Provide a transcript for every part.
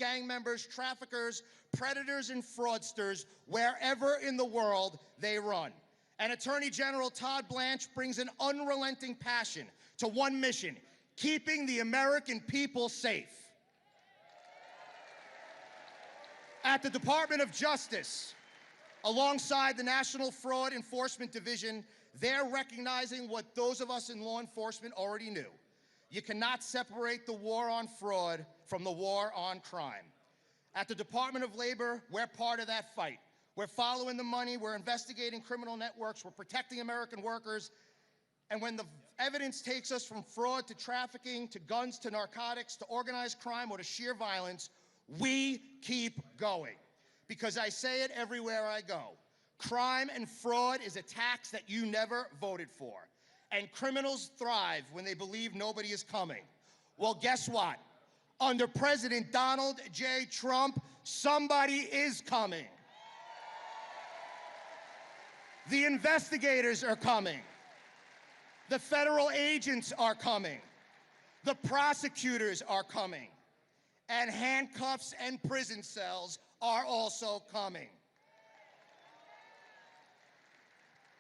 gang members, traffickers, predators, and fraudsters wherever in the world they run. And Attorney General Todd Blanche brings an unrelenting passion to one mission: keeping the American people safe. At the Department of Justice, alongside the National Fraud Enforcement Division, they're recognizing what those of us in law enforcement already knew. You cannot separate the war on fraud from the war on crime. At the Department of Labor, we're part of that fight. We're following the money, we're investigating criminal networks, we're protecting American workers, and when the evidence takes us from fraud to trafficking, to guns, to narcotics, to organized crime, or to sheer violence, we keep going. Because I say it everywhere I go. Crime and fraud is a tax that you never voted for. And criminals thrive when they believe nobody is coming. Well, guess what? Under President Donald J. Trump, somebody is coming. The investigators are coming. The federal agents are coming. The prosecutors are coming. And handcuffs and prison cells are also coming.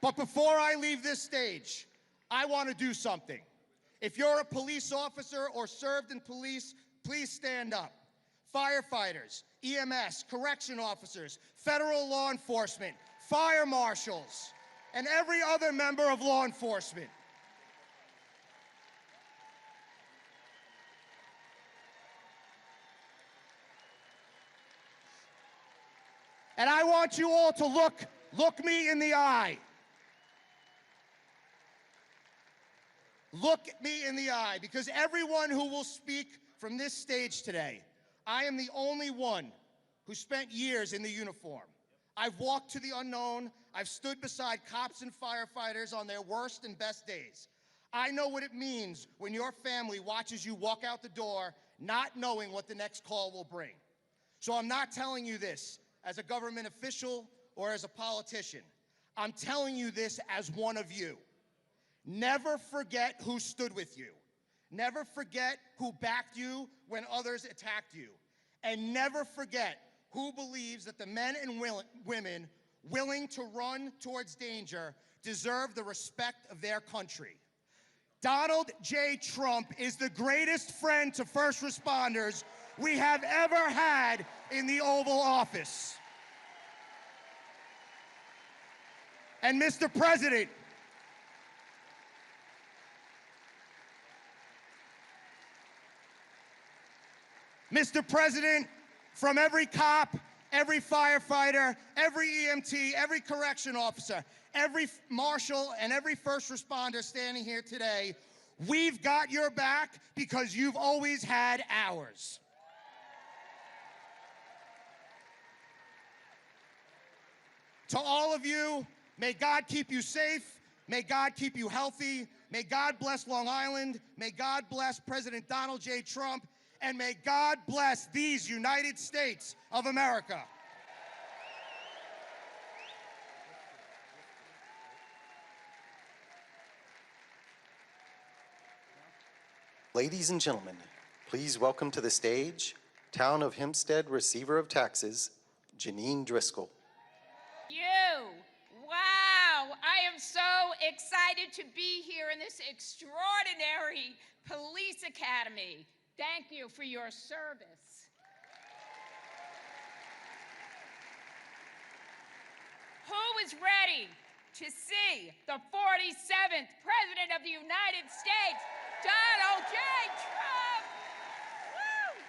But before I leave this stage, I want to do something. If you're a police officer or served in police, please stand up. Firefighters, EMS, correction officers, federal law enforcement, fire marshals, and every other member of law enforcement. And I want you all to look me in the eye. Look me in the eye, because everyone who will speak from this stage today, I am the only one who spent years in the uniform. I've walked to the unknown. I've stood beside cops and firefighters on their worst and best days. I know what it means when your family watches you walk out the door not knowing what the next call will bring. So I'm not telling you this as a government official or as a politician. I'm telling you this as one of you. Never forget who stood with you. Never forget who backed you when others attacked you. And never forget who believes that the men and women willing to run towards danger deserve the respect of their country. Donald J. Trump is the greatest friend to first responders we have ever had in the Oval Office. And Mr. President, from every cop, every firefighter, every EMT, every correction officer, every marshal, and every first responder standing here today, we've got your back because you've always had ours. To all of you, may God keep you safe. May God keep you healthy. May God bless Long Island. May God bless President Donald J. Trump. And may God bless these United States of America. Ladies and gentlemen, please welcome to the stage, Town of Hempstead Receiver of Taxes, Janine Driscoll. Wow, I am so excited to be here in this extraordinary police academy. Thank you for your service. Who is ready to see the 47th President of the United States, Donald J. Trump? Woo!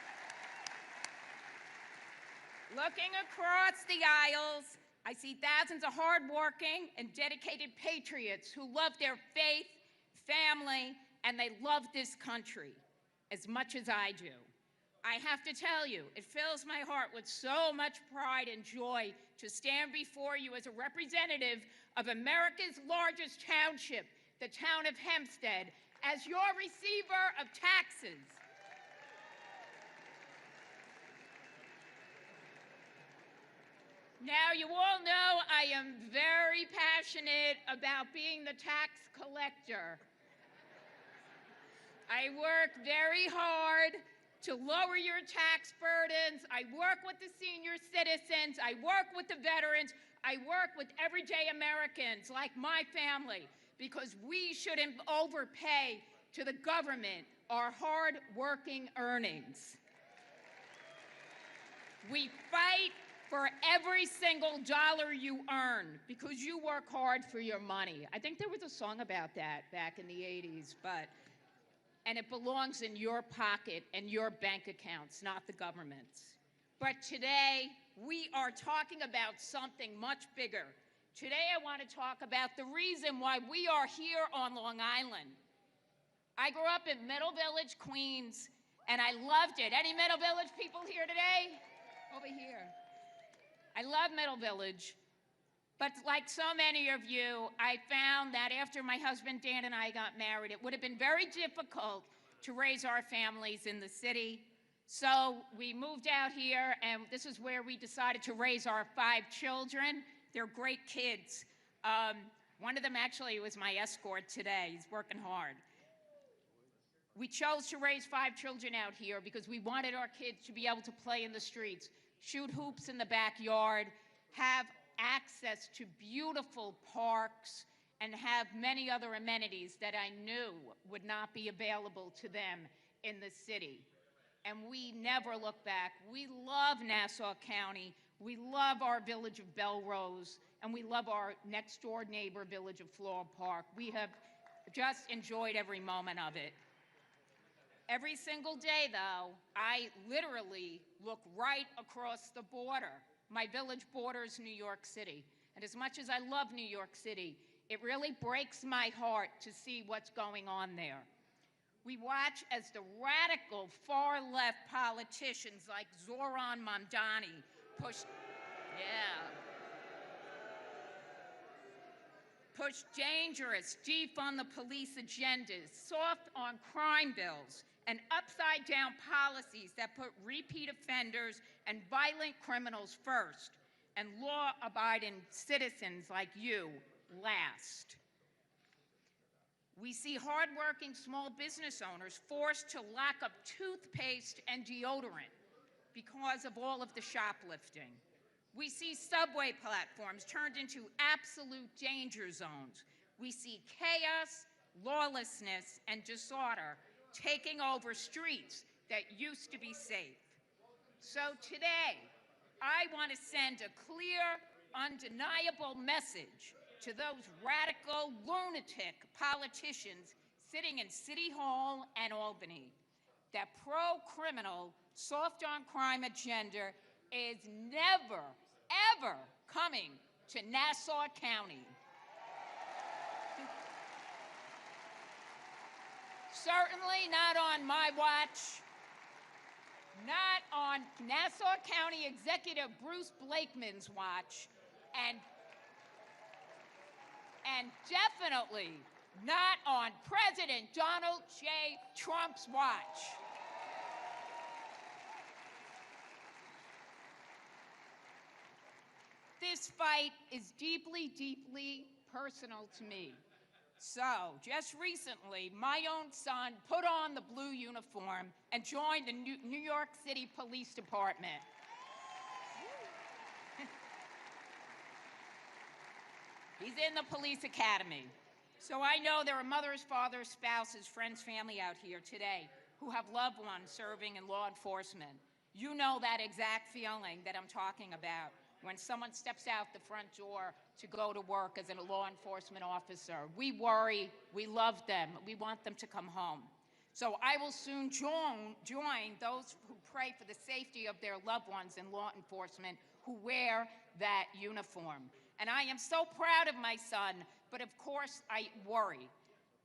Looking across the aisles, I see thousands of hardworking and dedicated patriots who love their faith, family, and they love this country as much as I do. I have to tell you, it fills my heart with so much pride and joy to stand before you as a representative of America's largest township, the town of Hempstead, as your receiver of taxes. Now, you all know I am very passionate about being the tax collector. I work very hard to lower your tax burdens. I work with the senior citizens. I work with the veterans. I work with everyday Americans like my family, because we shouldn't overpay to the government our hard-working earnings. We fight for every single dollar you earn because you work hard for your money. I think there was a song about that back in the 80s, and it belongs in your pocket and your bank accounts, not the government's. But today, we are talking about something much bigger. Today, I want to talk about the reason why we are here on Long Island. I grew up in Middle Village, Queens, and I loved it. Any Middle Village people here today? Over here. I love Middle Village, but like so many of you, I found that after my husband Dan and I got married, it would have been very difficult to raise our families in the city. So we moved out here, and this is where we decided to raise our 5 children. They're great kids. One of them actually was my escort today. He's working hard. We chose to raise 5 children out here because we wanted our kids to be able to play in the streets, shoot hoops in the backyard, have access to beautiful parks, and have many other amenities that I knew would not be available to them in the city. And we never look back. We love Nassau County. We love our village of Belrose, and we love our next door neighbor village of Floral Park. We have just enjoyed every moment of it. Every single day, though, I literally look right across the border. My village borders New York City. And as much as I love New York City, it really breaks my heart to see what's going on there. We watch as the radical far-left politicians like Zoran Mamdani push dangerous, defund the police agendas, soft on crime bills, and upside-down policies that put repeat offenders and violent criminals first, and law-abiding citizens like you last. We see hardworking small business owners forced to lock up toothpaste and deodorant because of all of the shoplifting. We see subway platforms turned into absolute danger zones. We see chaos, lawlessness, and disorder taking over streets that used to be safe. So today, I want to send a clear, undeniable message to those radical, lunatic politicians sitting in City Hall and Albany that pro-criminal, soft-on-crime agenda is never, ever coming to Nassau County. Certainly not on my watch, not on Nassau County Executive Bruce Blakeman's watch, and definitely not on President Donald J. Trump's watch. This fight is deeply, deeply personal to me. So, just recently, my own son put on the blue uniform and joined the New York City Police Department. He's in the Police Academy. So I know there are mothers, fathers, spouses, friends, family out here today who have loved ones serving in law enforcement. You know that exact feeling that I'm talking about when someone steps out the front door to go to work as a law enforcement officer. We worry, we love them, we want them to come home. So I will soon join those who pray for the safety of their loved ones in law enforcement who wear that uniform. And I am so proud of my son, but of course I worry.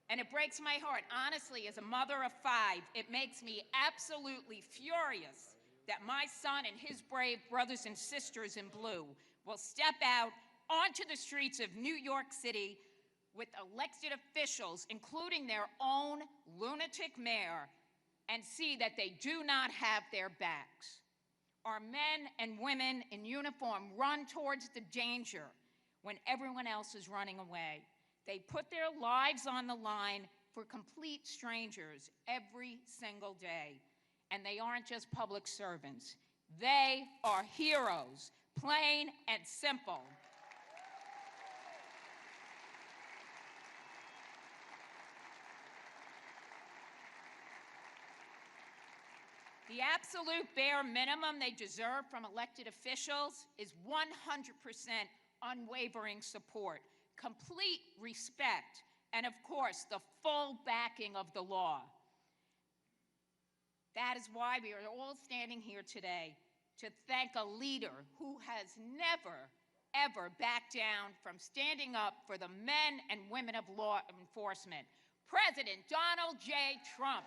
And it breaks my heart. Honestly, as a mother of 5, it makes me absolutely furious that my son and his brave brothers and sisters in blue will step out onto the streets of New York City with elected officials, including their own lunatic mayor, and see that they do not have their backs. Our men and women in uniform run towards the danger when everyone else is running away. They put their lives on the line for complete strangers every single day. And they aren't just public servants. They are heroes, plain and simple. The absolute bare minimum they deserve from elected officials is 100% unwavering support, complete respect, and of course, the full backing of the law. That is why we are all standing here today to thank a leader who has never, ever backed down from standing up for the men and women of law enforcement, President Donald J. Trump.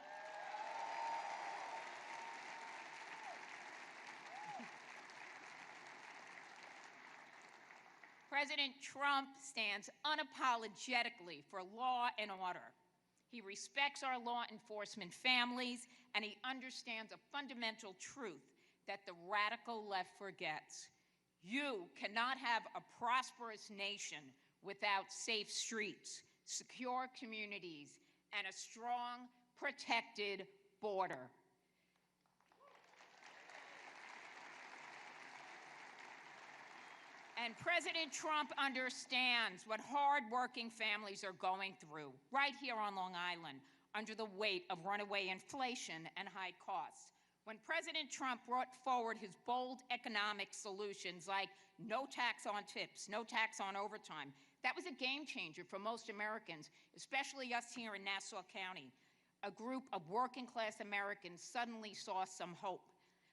President Trump stands unapologetically for law and order. He respects our law enforcement families, and he understands a fundamental truth that the radical left forgets. You cannot have a prosperous nation without safe streets, secure communities, and a strong, protected border. And President Trump understands what hardworking families are going through right here on Long Island under the weight of runaway inflation and high costs. When President Trump brought forward his bold economic solutions like no tax on tips, no tax on overtime, that was a game changer for most Americans, especially us here in Nassau County. A group of working class Americans suddenly saw some hope.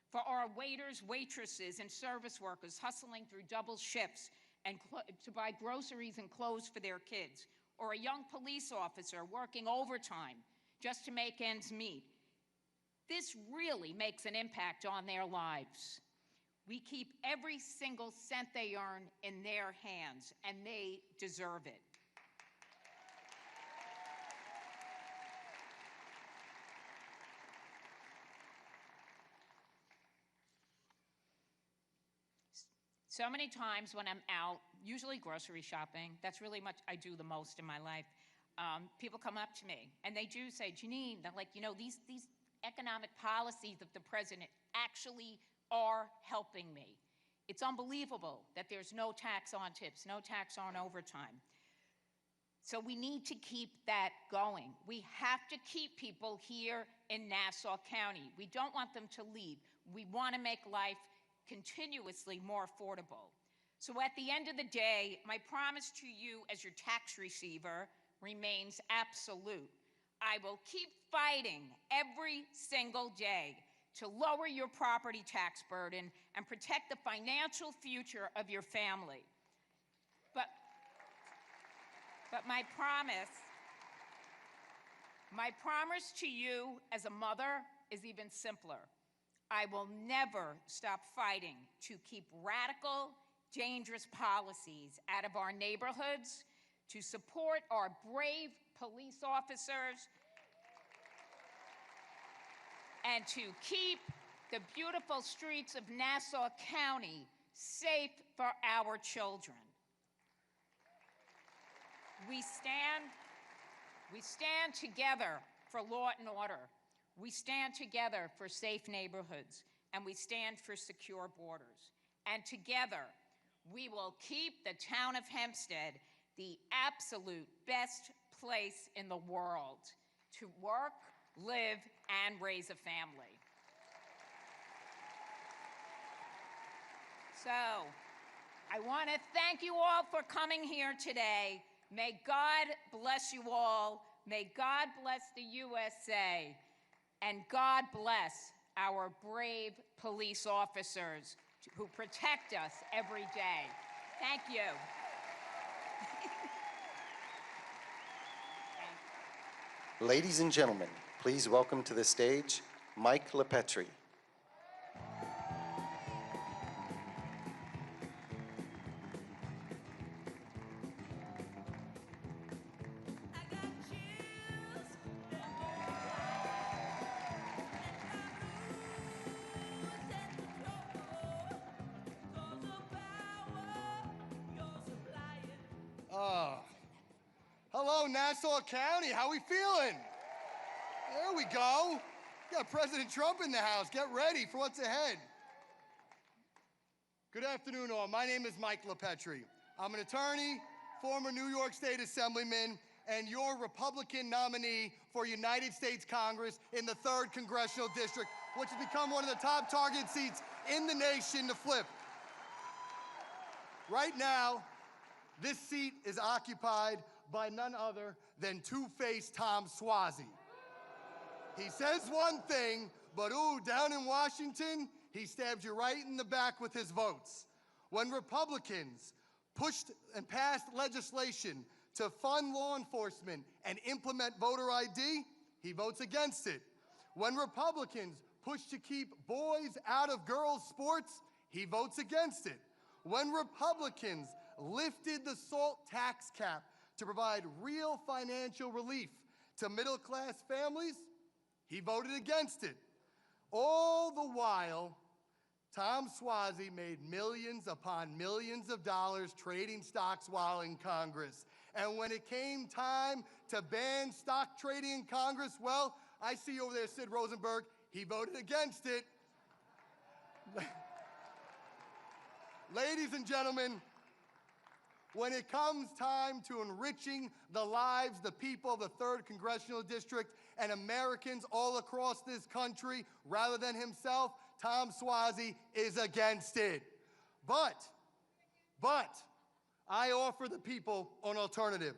For our waiters, waitresses, and service workers hustling through double shifts and to buy groceries and clothes for their kids, or a young police officer working overtime just to make ends meet. This really makes an impact on their lives. We keep every single cent they earn in their hands, and they deserve it. So many times when I'm out, usually grocery shopping, that's really much I do the most in my life, people come up to me and they do say, Janine, they're like, you know, these economic policies of the president actually are helping me. It's unbelievable that there's no tax on tips, no tax on overtime. So we need to keep that going. We have to keep people here in Nassau County. We don't want them to leave. We want to make life continuously more affordable. So at the end of the day, my promise to you as your tax receiver remains absolute. I will keep fighting every single day to lower your property tax burden and protect the financial future of your family. But my promise to you as a mother is even simpler. I will never stop fighting to keep radical, dangerous policies out of our neighborhoods, to support our brave police officers, and to keep the beautiful streets of Nassau County safe for our children. We stand together for law and order. We stand together for safe neighborhoods, and we stand for secure borders. And together, we will keep the town of Hempstead the absolute best place in the world to work, live, and raise a family. So, I want to thank you all for coming here today. May God bless you all. May God bless the USA. And God bless our brave police officers who protect us every day. Thank you. Ladies and gentlemen, please welcome to the stage Mike LePetri. Hello, Nassau County. How we feeling? There we go. We got President Trump in the house. Get ready for what's ahead. Good afternoon, all. My name is Mike LaPetri. I'm an attorney, former New York State Assemblyman, and your Republican nominee for United States Congress in the 3rd Congressional District, which has become one of the top target seats in the nation to flip. Right now, this seat is occupied by none other than two-faced Tom Suozzi. He says one thing, but ooh, down in Washington, he stabs you right in the back with his votes. When Republicans pushed and passed legislation to fund law enforcement and implement voter ID, he votes against it. When Republicans push to keep boys out of girls' sports, he votes against it. When Republicans lifted the SALT tax cap to provide real financial relief to middle-class families, he voted against it. All the while, Tom Suozzi made millions upon millions of dollars trading stocks while in Congress. And when it came time to ban stock trading in Congress, well, I see over there Sid Rosenberg, he voted against it. Ladies and gentlemen, when it comes time to enriching the lives, the people of the 3rd Congressional District and Americans all across this country, rather than himself, Tom Suozzi is against it. But, I offer the people an alternative.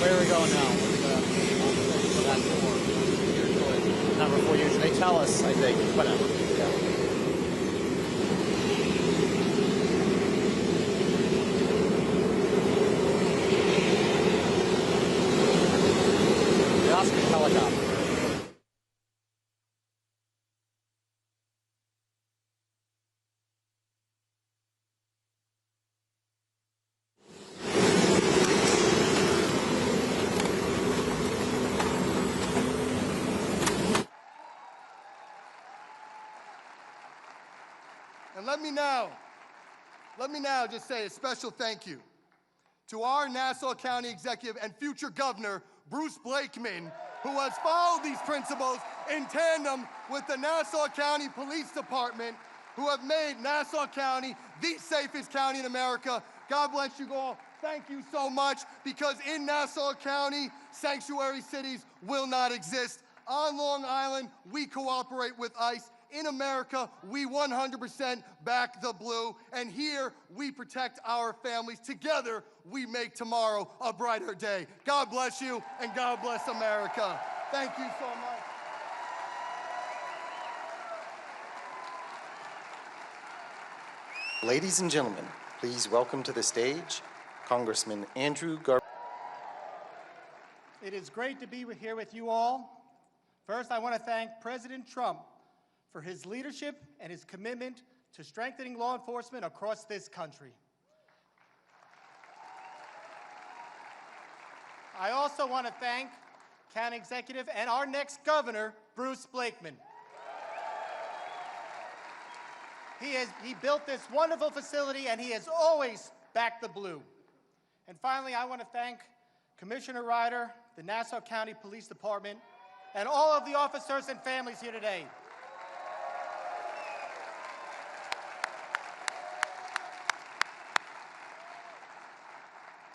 Where are we going now? That door. Number 4 usually. They tell us, I think. Whatever. Yeah. The Oscar helicopter. And let me now just say a special thank you to our Nassau County Executive and future Governor, Bruce Blakeman, who has followed these principles in tandem with the Nassau County Police Department, who have made Nassau County the safest county in America. God bless you all. Thank you so much, because in Nassau County, sanctuary cities will not exist. On Long Island, we cooperate with ICE. In America, we 100% back the blue, and here we protect our families. Together, we make tomorrow a brighter day. God bless you, and God bless America. Thank you so much. Ladies and gentlemen, please welcome to the stage Congressman Andrew Gar. It is great to be here with you all. First, I want to thank President Trump for his leadership and his commitment to strengthening law enforcement across this country. I also want to thank County Executive and our next governor, Bruce Blakeman. He built this wonderful facility, and he has always backed the blue. And finally, I want to thank Commissioner Ryder, the Nassau County Police Department, and all of the officers and families here today.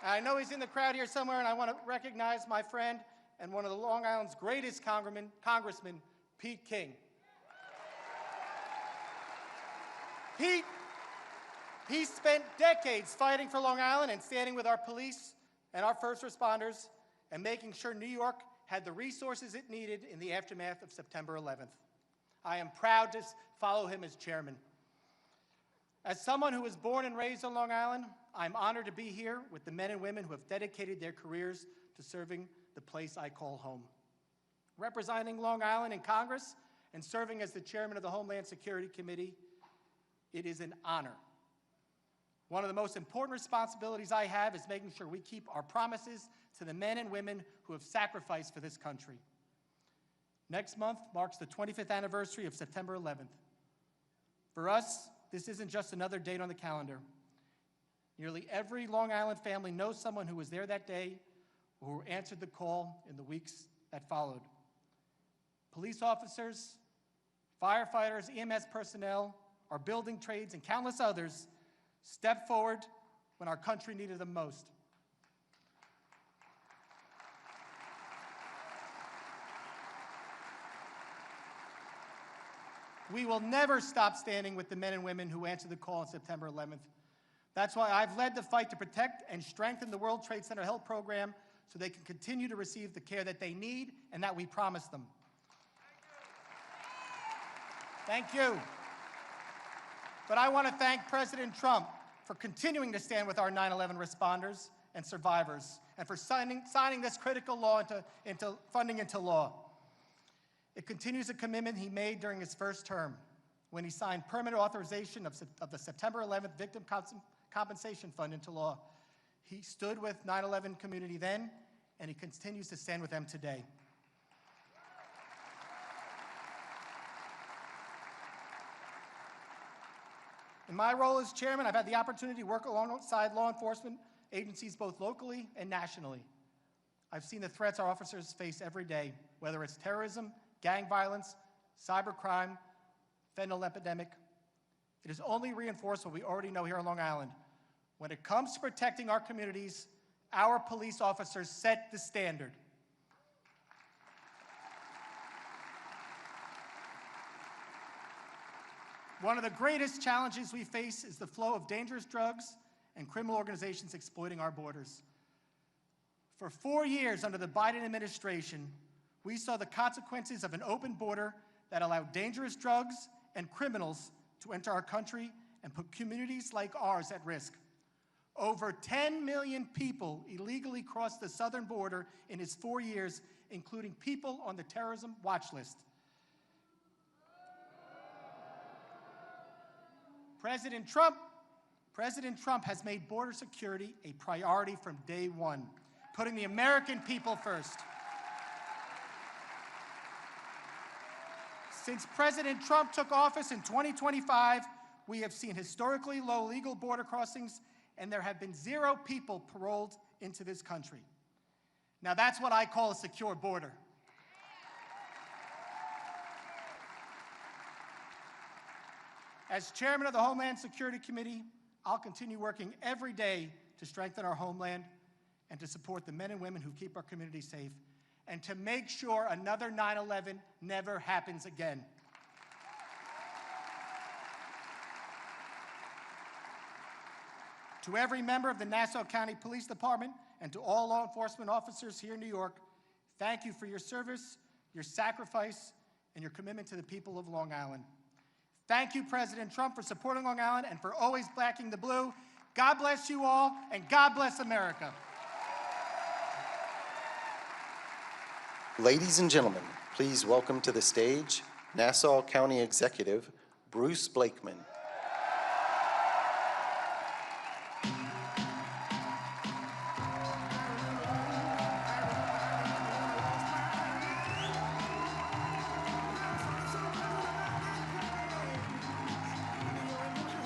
I know he's in the crowd here somewhere, and I want to recognize my friend and one of the Long Island's greatest congressmen, Pete King. He spent decades fighting for Long Island and standing with our police and our first responders and making sure New York had the resources it needed in the aftermath of September 11th. I am proud to follow him as chairman. As someone who was born and raised on Long Island, I'm honored to be here with the men and women who have dedicated their careers to serving the place I call home. Representing Long Island in Congress and serving as the chairman of the Homeland Security Committee, it is an honor. One of the most important responsibilities I have is making sure we keep our promises to the men and women who have sacrificed for this country. Next month marks the 25th anniversary of September 11th. For us, this isn't just another date on the calendar. Nearly every Long Island family knows someone who was there that day or who answered the call in the weeks that followed. Police officers, firefighters, EMS personnel, our building trades, and countless others stepped forward when our country needed them most. We will never stop standing with the men and women who answered the call on September 11th. That's why I've led the fight to protect and strengthen the World Trade Center Health Program so they can continue to receive the care that they need and that we promised them. Thank you. But I want to thank President Trump for continuing to stand with our 9/11 responders and survivors, and for signing this critical law into funding into law. It continues a commitment he made during his first term when he signed permanent authorization of the September 11th Victim Compensation Fund into law. He stood with 9/11 community then, and he continues to stand with them today. In my role as chairman, I've had the opportunity to work alongside law enforcement agencies both locally and nationally. I've seen the threats our officers face every day, whether it's terrorism, gang violence, cybercrime, fentanyl epidemic. It has only reinforced what we already know here on Long Island. When it comes to protecting our communities, our police officers set the standard. One of the greatest challenges we face is the flow of dangerous drugs and criminal organizations exploiting our borders. For 4 years under the Biden administration, we saw the consequences of an open border that allowed dangerous drugs and criminals to enter our country and put communities like ours at risk. Over 10 million people illegally crossed the southern border in its 4 years, including people on the terrorism watch list. President Trump has made border security a priority from day one, putting the American people first. Since President Trump took office in 2025, we have seen historically low legal border crossings, and there have been 0 people paroled into this country. Now that's what I call a secure border. As chairman of the Homeland Security Committee, I'll continue working every day to strengthen our homeland and to support the men and women who keep our communities safe, and to make sure another 9/11 never happens again. To every member of the Nassau County Police Department and to all law enforcement officers here in New York, thank you for your service, your sacrifice, and your commitment to the people of Long Island. Thank you, President Trump, for supporting Long Island and for always backing the blue. God bless you all, and God bless America. Ladies and gentlemen, please welcome to the stage Nassau County Executive Bruce Blakeman.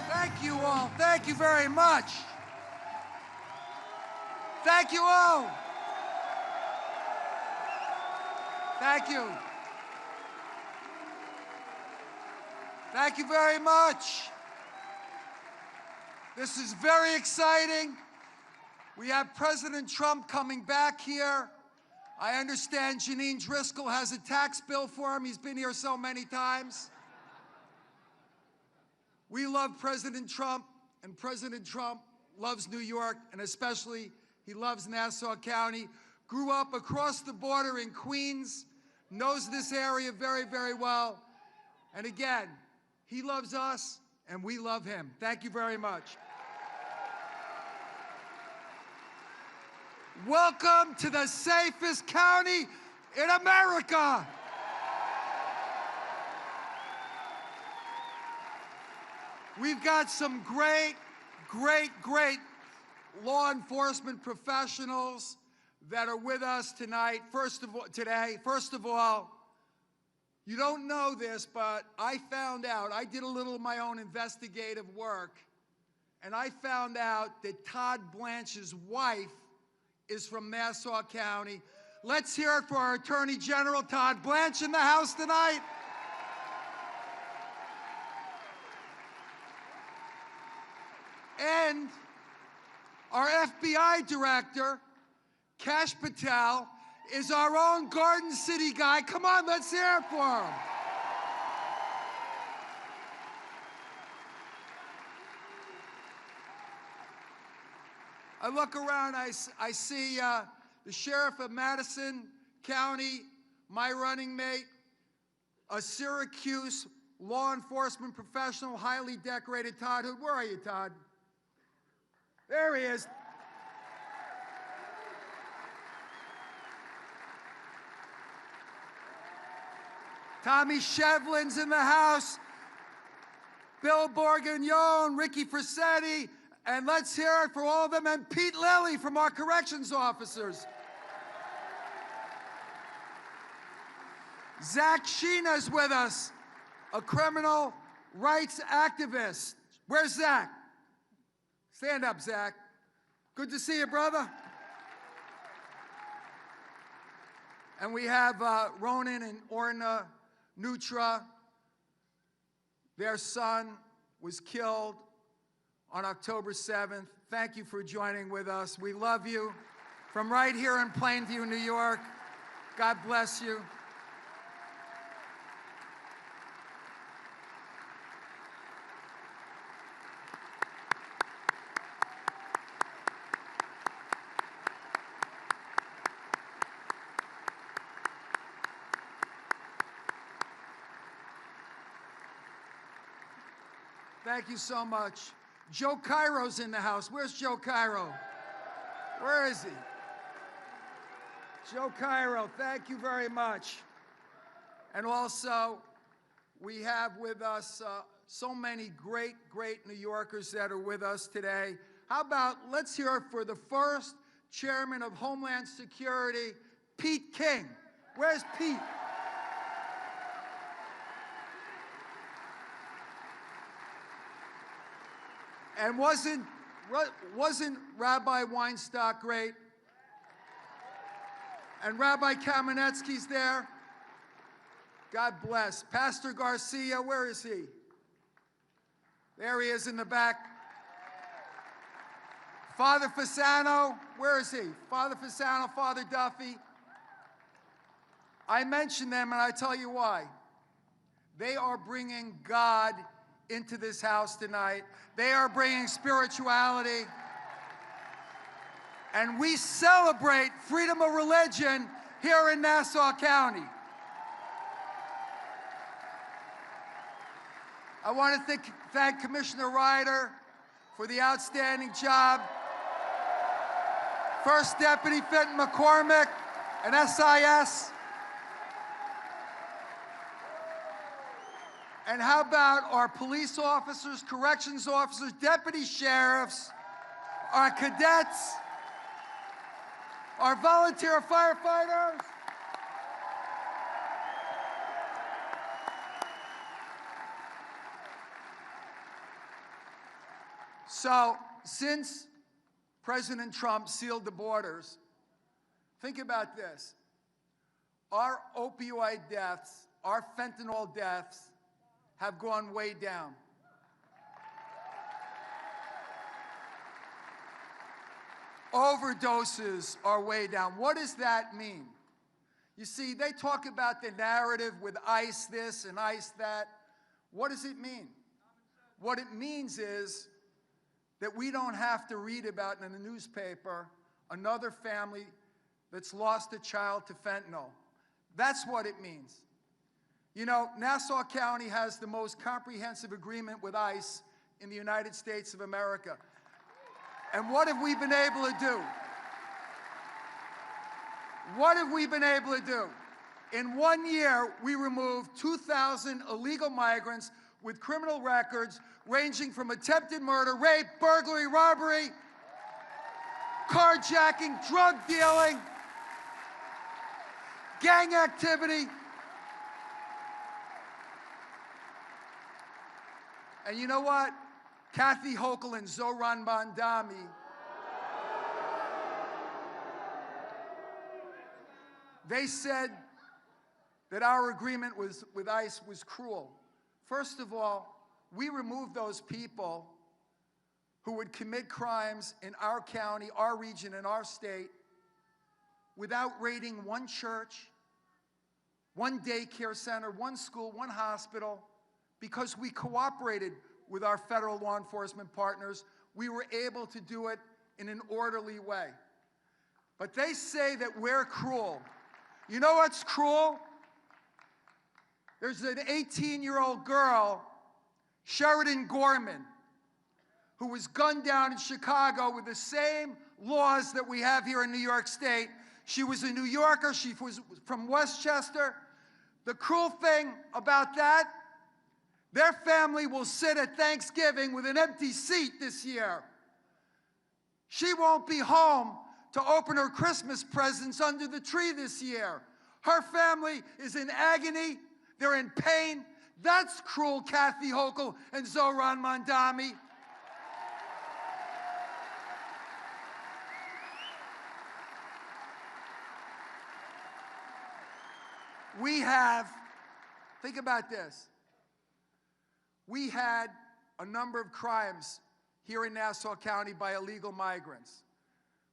Thank you all. Thank you very much. Thank you all. Thank you. Thank you very much. This is very exciting. We have President Trump coming back here. I understand Janine Driscoll has a tax bill for him. He's been here so many times. We love President Trump, and President Trump loves New York, and especially he loves Nassau County. Grew up across the border in Queens, knows this area very, very well. And again, he loves us, and we love him. Thank you very much. Welcome to the safest county in America. We've got some great law enforcement professionals that are with us tonight. First of all, you don't know this, but I found out, I did a little of my own investigative work, and I found out that Todd Blanche's wife is from Nassau County. Let's hear it for our Attorney General, Todd Blanche, in the house tonight. And our FBI director, Kash Patel, is our own Garden City guy. Come on, let's hear it for him. I look around, I see the sheriff of Madison County, my running mate, a Syracuse law enforcement professional, highly decorated Todd. Where are you, Todd? There he is. Tommy Shevlin's in the house. Bill Borgignon, Ricky Frasetti, and let's hear it for all of them, and Pete Lilly from our corrections officers. Zach Sheena's with us, a criminal rights activist. Where's Zach? Stand up, Zach. Good to see you, brother. And we have Ronan and Orna Nutra. Their son was killed on October 7th. Thank you for joining with us. We love you from right here in Plainview, New York. God bless you. Thank you so much. Joe Cairo's in the house. Where's Joe Cairo? Where is he? Joe Cairo, thank you very much. And also, we have with us so many great New Yorkers that are with us today. How about, let's hear it for the first Chairman of Homeland Security, Pete King. Where's Pete? And wasn't Rabbi Weinstock great? And Rabbi Kamenetsky's there. God bless. Pastor Garcia, where is he? There he is in the back. Father Fasano, where is he? Father Fasano, Father Duffy. I mention them and I tell you why. They are bringing God into this house tonight. They are bringing spirituality. And we celebrate freedom of religion here in Nassau County. I want to thank Commissioner Ryder for the outstanding job. First Deputy Fenton McCormick and SIS. And how about our police officers, corrections officers, deputy sheriffs, our cadets, our volunteer firefighters? So, since President Trump sealed the borders, think about this. Our opioid deaths, our fentanyl deaths, have gone way down. Overdoses are way down. What does that mean? You see, they talk about the narrative with ICE this and ICE that. What does it mean? What it means is that we don't have to read about in the newspaper another family that's lost a child to fentanyl. That's what it means. You know, Nassau County has the most comprehensive agreement with ICE in the United States of America. And what have we been able to do? What have we been able to do? In 1 year, we removed 2,000 illegal migrants with criminal records ranging from attempted murder, rape, burglary, robbery, carjacking, drug dealing, gang activity. And you know what? Kathy Hochul and Zoran Mandami, they said that our agreement with ICE was cruel. First of all, we removed those people who would commit crimes in our county, our region, and our state without raiding one church, one daycare center, one school, one hospital. Because we cooperated with our federal law enforcement partners, we were able to do it in an orderly way. But they say that we're cruel. You know what's cruel? There's an 18-year-old girl, Sheridan Gorman, who was gunned down in Chicago with the same laws that we have here in New York State. She was a New Yorker. She was from Westchester. The cruel thing about that, their family will sit at Thanksgiving with an empty seat this year. She won't be home to open her Christmas presents under the tree this year. Her family is in agony. They're in pain. That's cruel, Kathy Hochul and Zoran Mandami. We have, think about this. We had a number of crimes here in Nassau County by illegal migrants.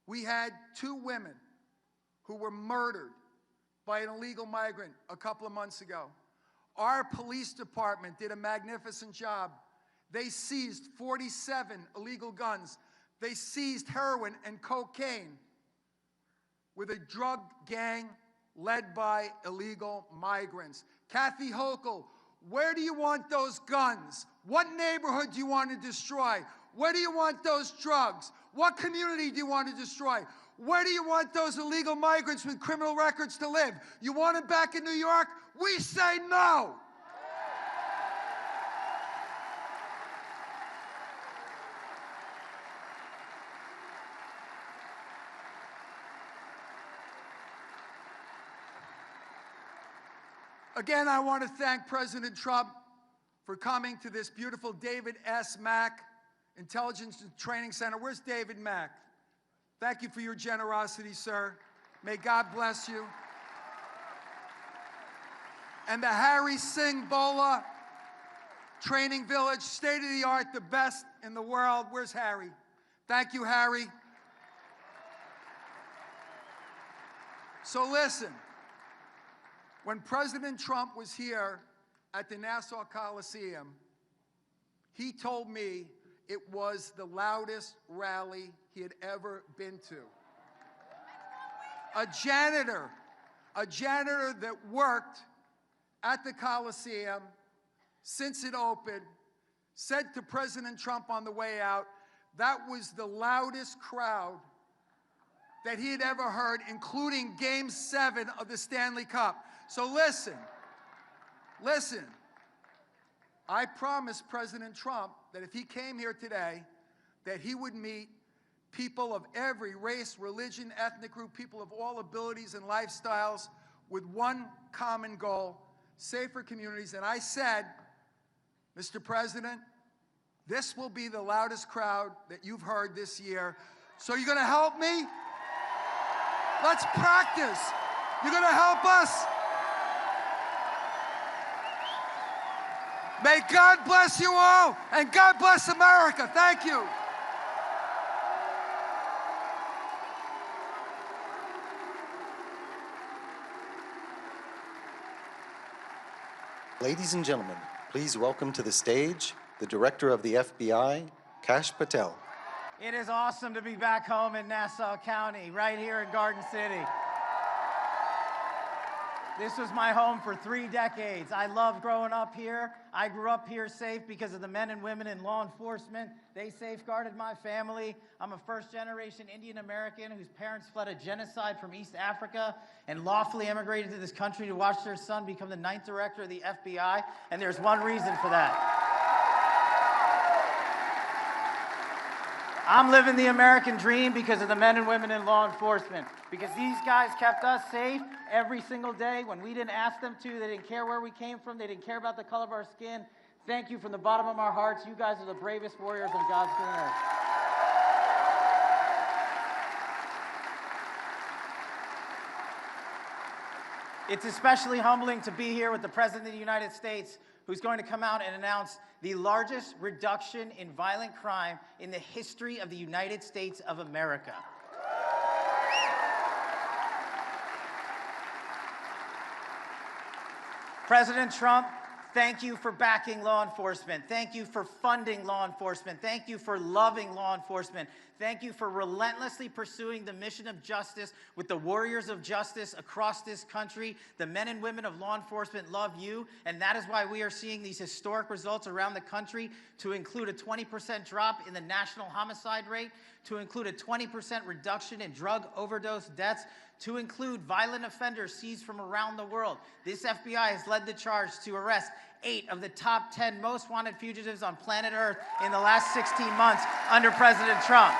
We had 2 women who were murdered by an illegal migrant a couple of months ago. Our police department did a magnificent job. They seized 47 illegal guns. They seized heroin and cocaine with a drug gang led by illegal migrants. Kathy Hochul, where do you want those guns? What neighborhood do you want to destroy? Where do you want those drugs? What community do you want to destroy? Where do you want those illegal migrants with criminal records to live? You want them back in New York? We say no. Again, I want to thank President Trump for coming to this beautiful David S. Mack Intelligence and Training Center. Where's David Mack? Thank you for your generosity, sir. May God bless you. And the Harry Singh Bola Training Village, state-of-the-art, the best in the world. Where's Harry? Thank you, Harry. So listen, when President Trump was here at the Nassau Coliseum, he told me it was the loudest rally he had ever been to. A janitor that worked at the Coliseum since it opened, said to President Trump on the way out, that was the loudest crowd that he had ever heard, including Game 7 of the Stanley Cup. So listen, I promised President Trump that if he came here today, that he would meet people of every race, religion, ethnic group, people of all abilities and lifestyles with one common goal, safer communities. And I said, Mr. President, this will be the loudest crowd that you've heard this year. So you're going to help me? Let's practice. You're going to help us? May God bless you all, and God bless America. Thank you. Ladies and gentlemen, please welcome to the stage the Director of the FBI, Kash Patel. It is awesome to be back home in Nassau County, right here in Garden City. This was my home for 3 decades. I loved growing up here. I grew up here safe because of the men and women in law enforcement. They safeguarded my family. I'm a first-generation Indian American whose parents fled a genocide from East Africa and lawfully immigrated to this country to watch their son become the 9th director of the FBI, and there's one reason for that. I'm living the American dream because of the men and women in law enforcement, because these guys kept us safe every single day when we didn't ask them to. They didn't care where we came from. They didn't care about the color of our skin. Thank you from the bottom of our hearts. You guys are the bravest warriors on God's green earth. It's especially humbling to be here with the President of the United States, who's going to come out and announce the largest reduction in violent crime in the history of the United States of America. President Trump, thank you for backing law enforcement. Thank you for funding law enforcement. Thank you for loving law enforcement. Thank you for relentlessly pursuing the mission of justice with the warriors of justice across this country. The men and women of law enforcement love you, and that is why we are seeing these historic results around the country, to include a 20% drop in the national homicide rate, to include a 20% reduction in drug overdose deaths, to include violent offenders seized from around the world. This FBI has led the charge to arrest 8 of the top 10 most wanted fugitives on planet Earth in the last 16 months under President Trump.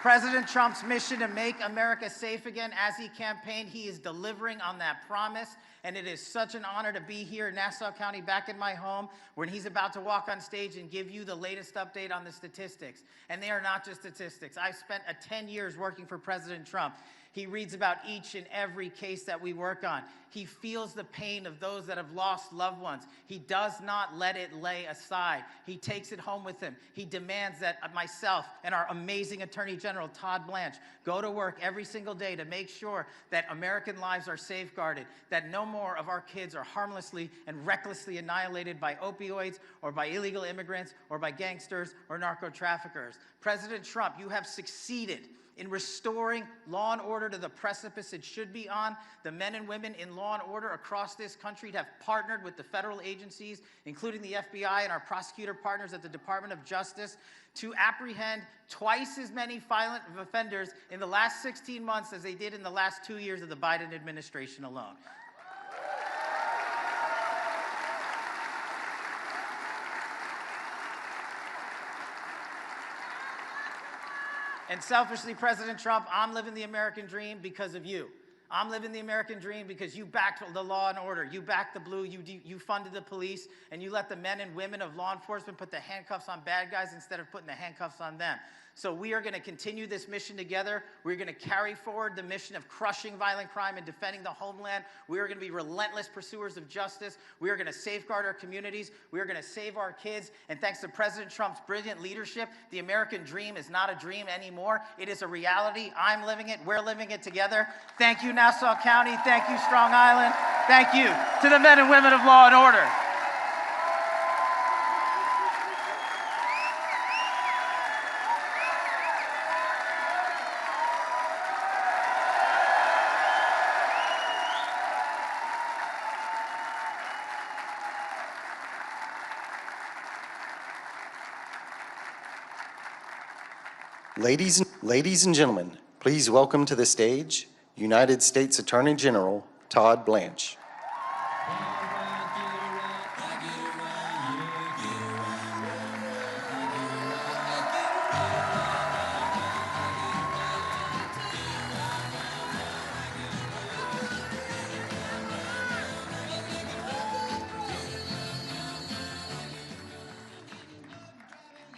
President Trump's mission to make America safe again, as he campaigned, he is delivering on that promise. And it is such an honor to be here in Nassau County, back in my home, when he's about to walk on stage and give you the latest update on the statistics. And they are not just statistics. I've spent 10 years working for President Trump. He reads about each and every case that we work on. He feels the pain of those that have lost loved ones. He does not let it lay aside. He takes it home with him. He demands that myself and our amazing Attorney General, Todd Blanche, go to work every single day to make sure that American lives are safeguarded, that no more of our kids are harmlessly and recklessly annihilated by opioids or by illegal immigrants or by gangsters or narco-traffickers. President Trump, you have succeeded in restoring law and order to the precipice it should be on. The men and women in law and order across this country have partnered with the federal agencies, including the FBI and our prosecutor partners at the Department of Justice, to apprehend twice as many violent offenders in the last 16 months as they did in the last 2 years of the Biden administration alone. And selfishly, President Trump, I'm living the American dream because of you. I'm living the American dream because you backed the law and order. You backed the blue, you funded the police, and you let the men and women of law enforcement put the handcuffs on bad guys instead of putting the handcuffs on them. So we are going to continue this mission together. We're going to carry forward the mission of crushing violent crime and defending the homeland. We are going to be relentless pursuers of justice. We are going to safeguard our communities. We are going to save our kids. And thanks to President Trump's brilliant leadership, the American dream is not a dream anymore. It is a reality. I'm living it. We're living it together. Thank you, Nassau County. Thank you, Strong Island. Thank you to the men and women of law and order. Ladies and gentlemen, please welcome to the stage United States Attorney General Todd Blanche.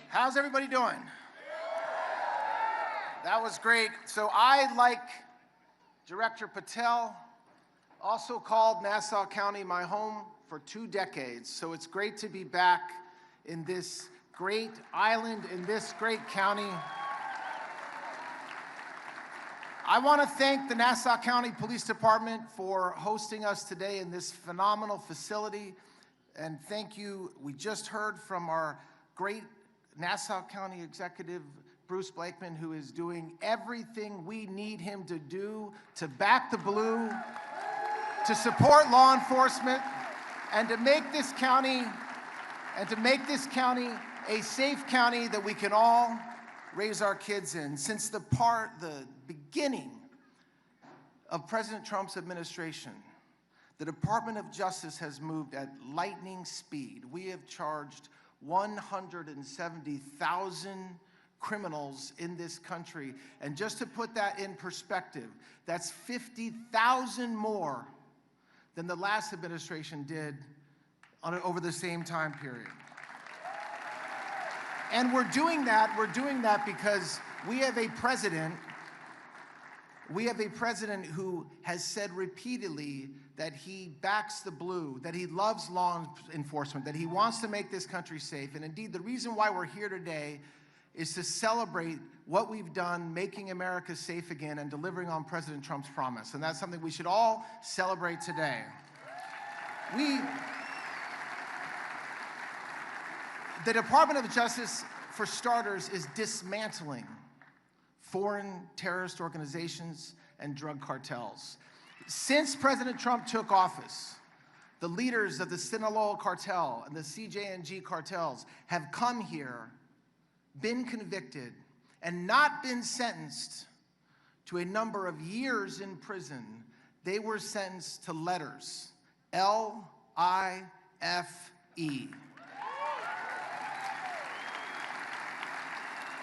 How's everybody doing? That was great. So I, like Director Patel, also called Nassau County my home for 2 decades. So it's great to be back in this great island, in this great county. I want to thank the Nassau County Police Department for hosting us today in this phenomenal facility. And thank you. We just heard from our great Nassau County Executive, Bruce Blakeman, who is doing everything we need him to do to back the blue, to support law enforcement, and to make this county a safe county that we can all raise our kids in. Since the beginning of President Trump's administration, the Department of Justice has moved at lightning speed. We have charged 170,000 criminals in this country. And just to put that in perspective, that's 50,000 more than the last administration did over the same time period. And we're doing that because we have a president who has said repeatedly that he backs the blue, that he loves law enforcement, that he wants to make this country safe. And indeed, the reason why we're here today is to celebrate what we've done, making America safe again and delivering on President Trump's promise. And that's something we should all celebrate today. The Department of Justice, for starters, is dismantling foreign terrorist organizations and drug cartels. Since President Trump took office, the leaders of the Sinaloa cartel and the CJ&G cartels have come here, been convicted, and not been sentenced to a number of years in prison. They were sentenced to letters, L-I-F-E.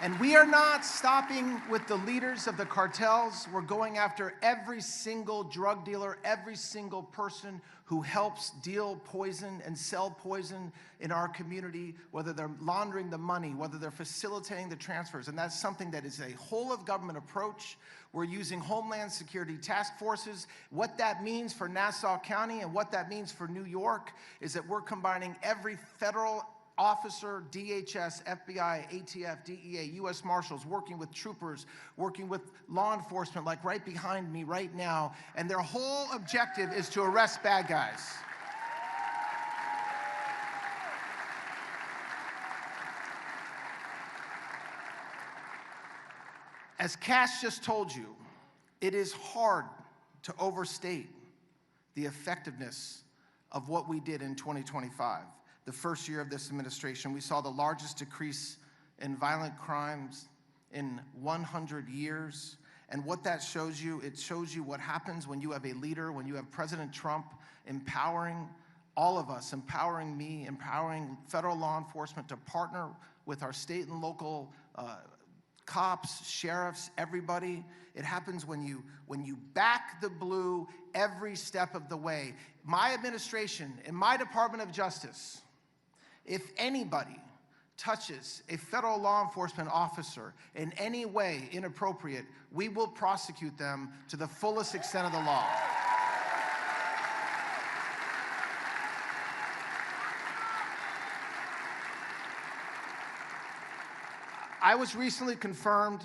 And we are not stopping with the leaders of the cartels. We're going after every single drug dealer, every single person who helps deal poison and sell poison in our community, whether they're laundering the money, whether they're facilitating the transfers. And that's something that is a whole of government approach. We're using Homeland Security task forces. What that means for Nassau County and what that means for New York is that we're combining every federal officer, DHS, FBI, ATF, DEA, U.S. Marshals, working with troopers, working with law enforcement, like right behind me right now, and their whole objective is to arrest bad guys. As Kash just told you, it is hard to overstate the effectiveness of what we did in 2025. The first year of this administration, we saw the largest decrease in violent crimes in 100 years. And what that shows you, it shows you what happens when you have a leader, when you have President Trump empowering all of us, empowering me, empowering federal law enforcement to partner with our state and local cops, sheriffs, everybody. It happens when you back the blue every step of the way. My administration, in my Department of Justice, if anybody touches a federal law enforcement officer in any way inappropriate, we will prosecute them to the fullest extent of the law. I was recently confirmed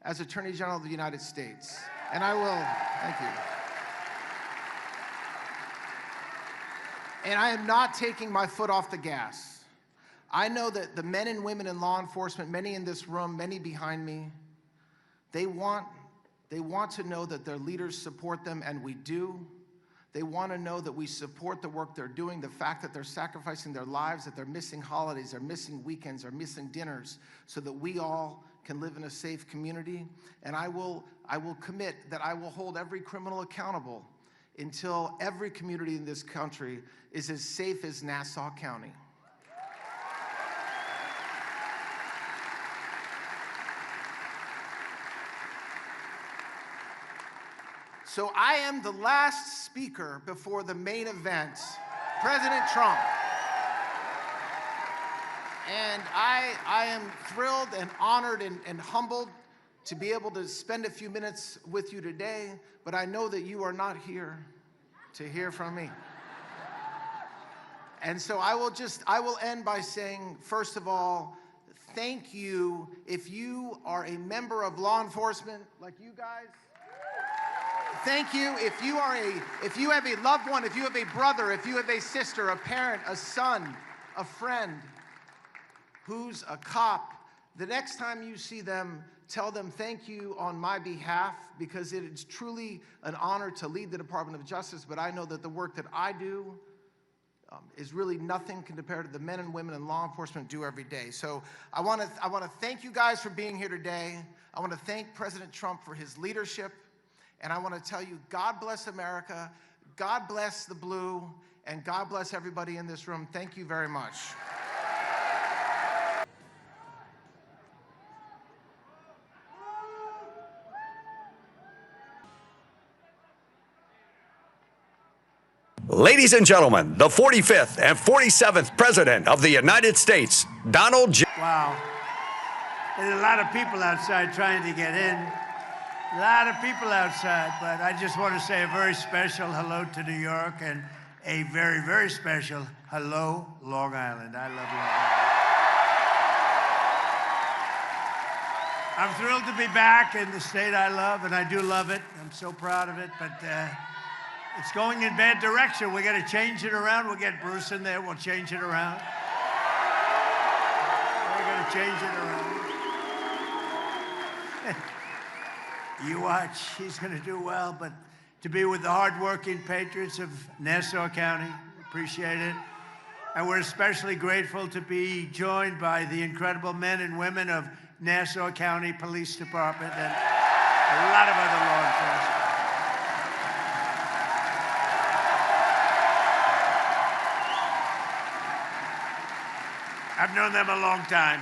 as Attorney General of the United States, and I will, thank you. And I am not taking my foot off the gas. I know that the men and women in law enforcement, many in this room, many behind me, they want to know that their leaders support them, and we do. They want to know that we support the work they're doing, the fact that they're sacrificing their lives, that they're missing holidays, they're missing weekends, they're missing dinners, so that we all can live in a safe community. And I will commit that I will hold every criminal accountable until every community in this country is as safe as Nassau County. So I am the last speaker before the main event, President Trump. And I am thrilled and honored and humbled to be able to spend a few minutes with you today, but I know that you are not here to hear from me. And so I will end by saying, first of all, thank you if you are a member of law enforcement like you guys. Thank you if you have a loved one, if you have a brother, if you have a sister, a parent, a son, a friend who's a cop. The next time you see them, tell them thank you on my behalf, because it is truly an honor to lead the Department of Justice, but I know that the work that I do is really nothing compared to the men and women in law enforcement do every day. So I want to thank you guys for being here today. I want to thank President Trump for his leadership, and I want to tell you, God bless America, God bless the blue, and God bless everybody in this room. Thank you very much. Ladies and gentlemen, the 45th and 47th President of the United States, Donald J. Wow. There's a lot of people outside trying to get in. A lot of people outside, but I just want to say a very special hello to New York and a very, very special hello, Long Island. I love Long Island. I'm thrilled to be back in the state I love, and I do love it. I'm so proud of it, but it's going in bad direction. We got to change it around. We'll get Bruce in there. We'll change it around. We're going to change it around. You watch. He's going to do well. But to be with the hardworking patriots of Nassau County, appreciate it. And we're especially grateful to be joined by the incredible men and women of Nassau County Police Department and a lot of other law enforcement. I've known them a long time.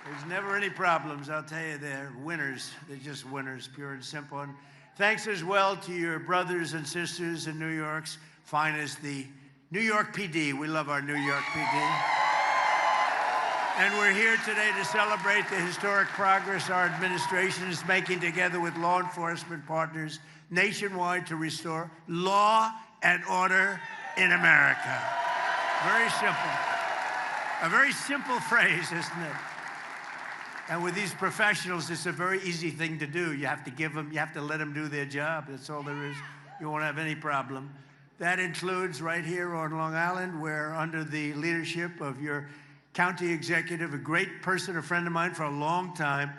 There's never any problems, I'll tell you. They're winners. They're just winners, pure and simple. And thanks as well to your brothers and sisters in New York's finest, the New York PD. We love our New York PD. And we're here today to celebrate the historic progress our administration is making together with law enforcement partners nationwide to restore law and order in America. Very simple. A very simple phrase, isn't it? And with these professionals, it's a very easy thing to do. You have to give them, you have to let them do their job. That's all there is. You won't have any problem. That includes right here on Long Island, where under the leadership of your county executive, a great person, a friend of mine for a long time,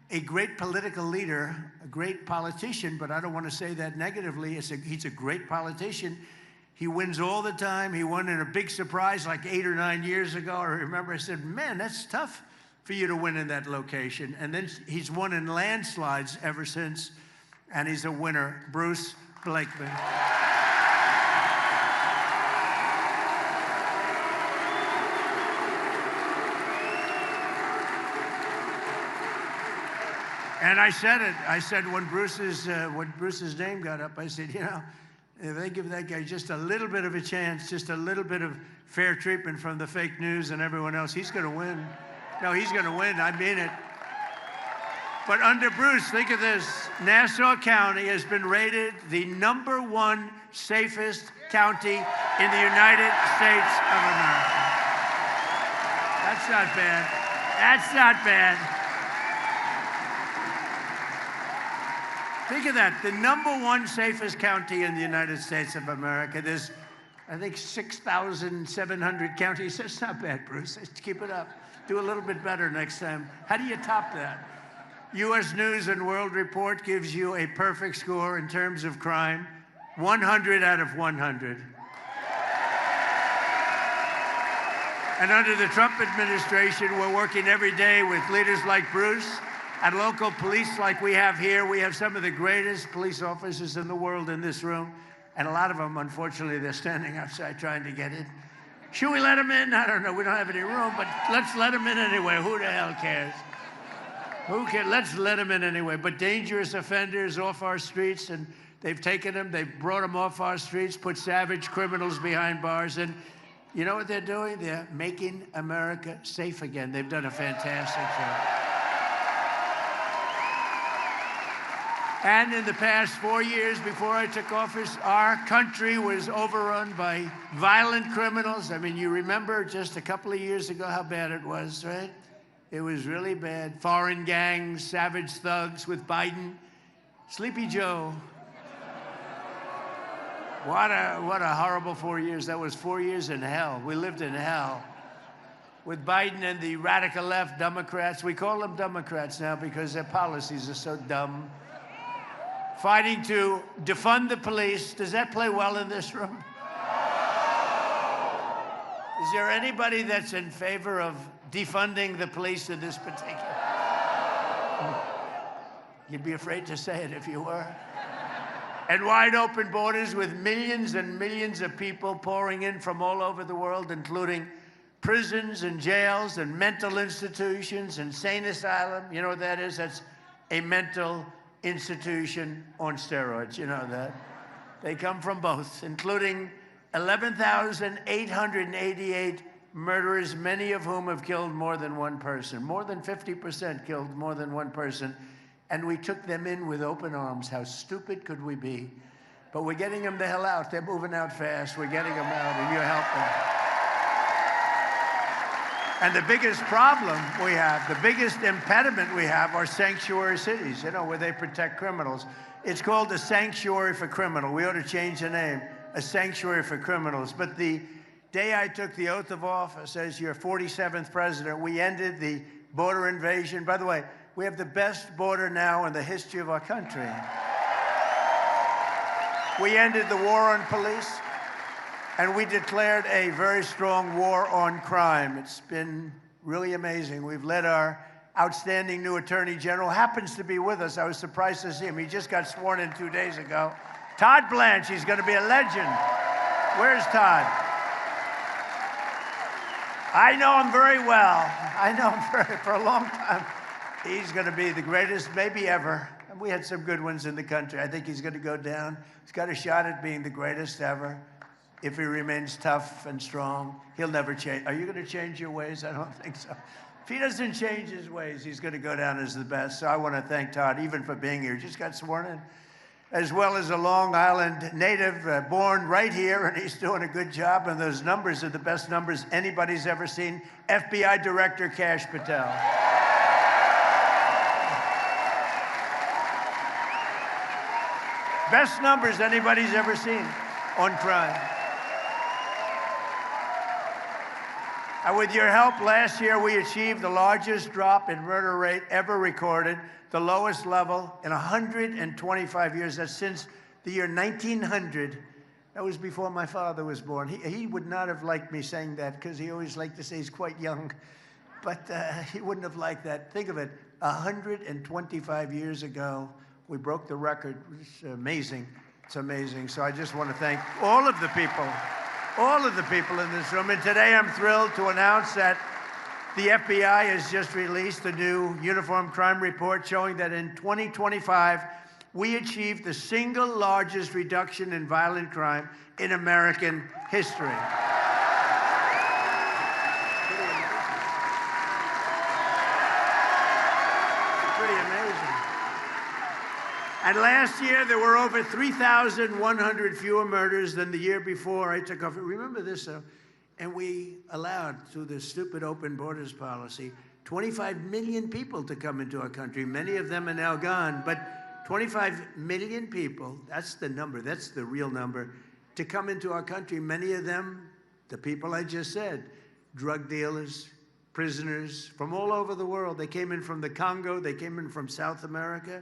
a great political leader, a great politician, but I don't want to say that negatively. He's a great politician. He wins all the time. He won in a big surprise like 8 or 9 years ago. I remember I said, man, that's tough for you to win in that location. And then he's won in landslides ever since, and he's a winner, Bruce Blakeman. And I said it. I said when Bruce's name got up, I said, you know, if they give that guy just a little bit of a chance, just a little bit of fair treatment from the fake news and everyone else, he's going to win. No, he's going to win. I mean it. But under Bruce, think of this. Nassau County has been rated the #1 safest county in the United States of America. That's not bad. That's not bad. Think of that, the #1 safest county in the United States of America. There's, I think, 6,700 counties. That's not bad, Bruce. Just keep it up. Do a little bit better next time. How do you top that? U.S. News and World Report gives you a perfect score in terms of crime, 100 out of 100. And under the Trump administration, we're working every day with leaders like Bruce and local police like we have here. We have some of the greatest police officers in the world in this room. And a lot of them, unfortunately, they're standing outside trying to get in. Should we let them in? I don't know. We don't have any room, but let's let them in anyway. Who the hell cares? Who cares? Let's let them in anyway. But dangerous offenders off our streets, and they've taken them, they've brought them off our streets, put savage criminals behind bars, and you know what they're doing? They're making America safe again. They've done a fantastic job. And in the past 4 years before I took office, our country was overrun by violent criminals. I mean, you remember just a couple of years ago how bad it was, right? It was really bad. Foreign gangs, savage thugs with Biden. Sleepy Joe. What a horrible 4 years. That was 4 years in hell. We lived in hell. With Biden and the radical left Democrats. We call them Democrats now because their policies are so dumb. Fighting to defund the police. Does that play well in this room? Is there anybody that's in favor of defunding the police in this particular? You'd be afraid to say it if you were. And wide open borders with millions and millions of people pouring in from all over the world, including prisons and jails and mental institutions, insane asylum. You know what that is? That's a mental institution on steroids. You know that. They come from both, including 11,888 murderers, many of whom have killed more than one person. More than 50% killed more than one person. And we took them in with open arms. How stupid could we be? But we're getting them the hell out. They're moving out fast. We're getting them out, and you're helping. And the biggest problem we have, the biggest impediment we have are sanctuary cities, you know, where they protect criminals. It's called a sanctuary for criminals. We ought to change the name, a sanctuary for criminals. But the day I took the oath of office as your 47th president, we ended the border invasion. By the way, we have the best border now in the history of our country. We ended the war on police. And we declared a very strong war on crime. It's been really amazing. We've let our outstanding new Attorney General, happens to be with us. I was surprised to see him. He just got sworn in 2 days ago. Todd Blanche, he's going to be a legend. Where's Todd? I know him very well. I know him for a long time. He's going to be the greatest maybe ever. And we had some good ones in the country. I think he's going to go down. He's got a shot at being the greatest ever. If he remains tough and strong, he'll never change. Are you going to change your ways? I don't think so. If he doesn't change his ways, he's going to go down as the best. So I want to thank Todd, even for being here. He just got sworn in, as well as a Long Island native, born right here, and he's doing a good job. And those numbers are the best numbers anybody's ever seen. FBI Director Kash Patel. Best numbers anybody's ever seen on crime. And with your help, last year we achieved the largest drop in murder rate ever recorded, the lowest level in 125 years. That's since the year 1900. That was before my father was born. He would not have liked me saying that because he always liked to say he's quite young. But he wouldn't have liked that. Think of it, 125 years ago, we broke the record. It's amazing. It's amazing. So I just want to thank all of the people in this room. And today I'm thrilled to announce that the FBI has just released a new uniform crime report showing that in 2025, we achieved the single largest reduction in violent crime in American history. Pretty amazing. And last year, there were over 3,100 fewer murders than the year before I took office. Remember this, though? And we allowed, through this stupid open borders policy, 25 million people to come into our country. Many of them are now gone, but 25 million people, that's the number, that's the real number, to come into our country. Many of them, the people I just said, drug dealers, prisoners from all over the world. They came in from the Congo, they came in from South America.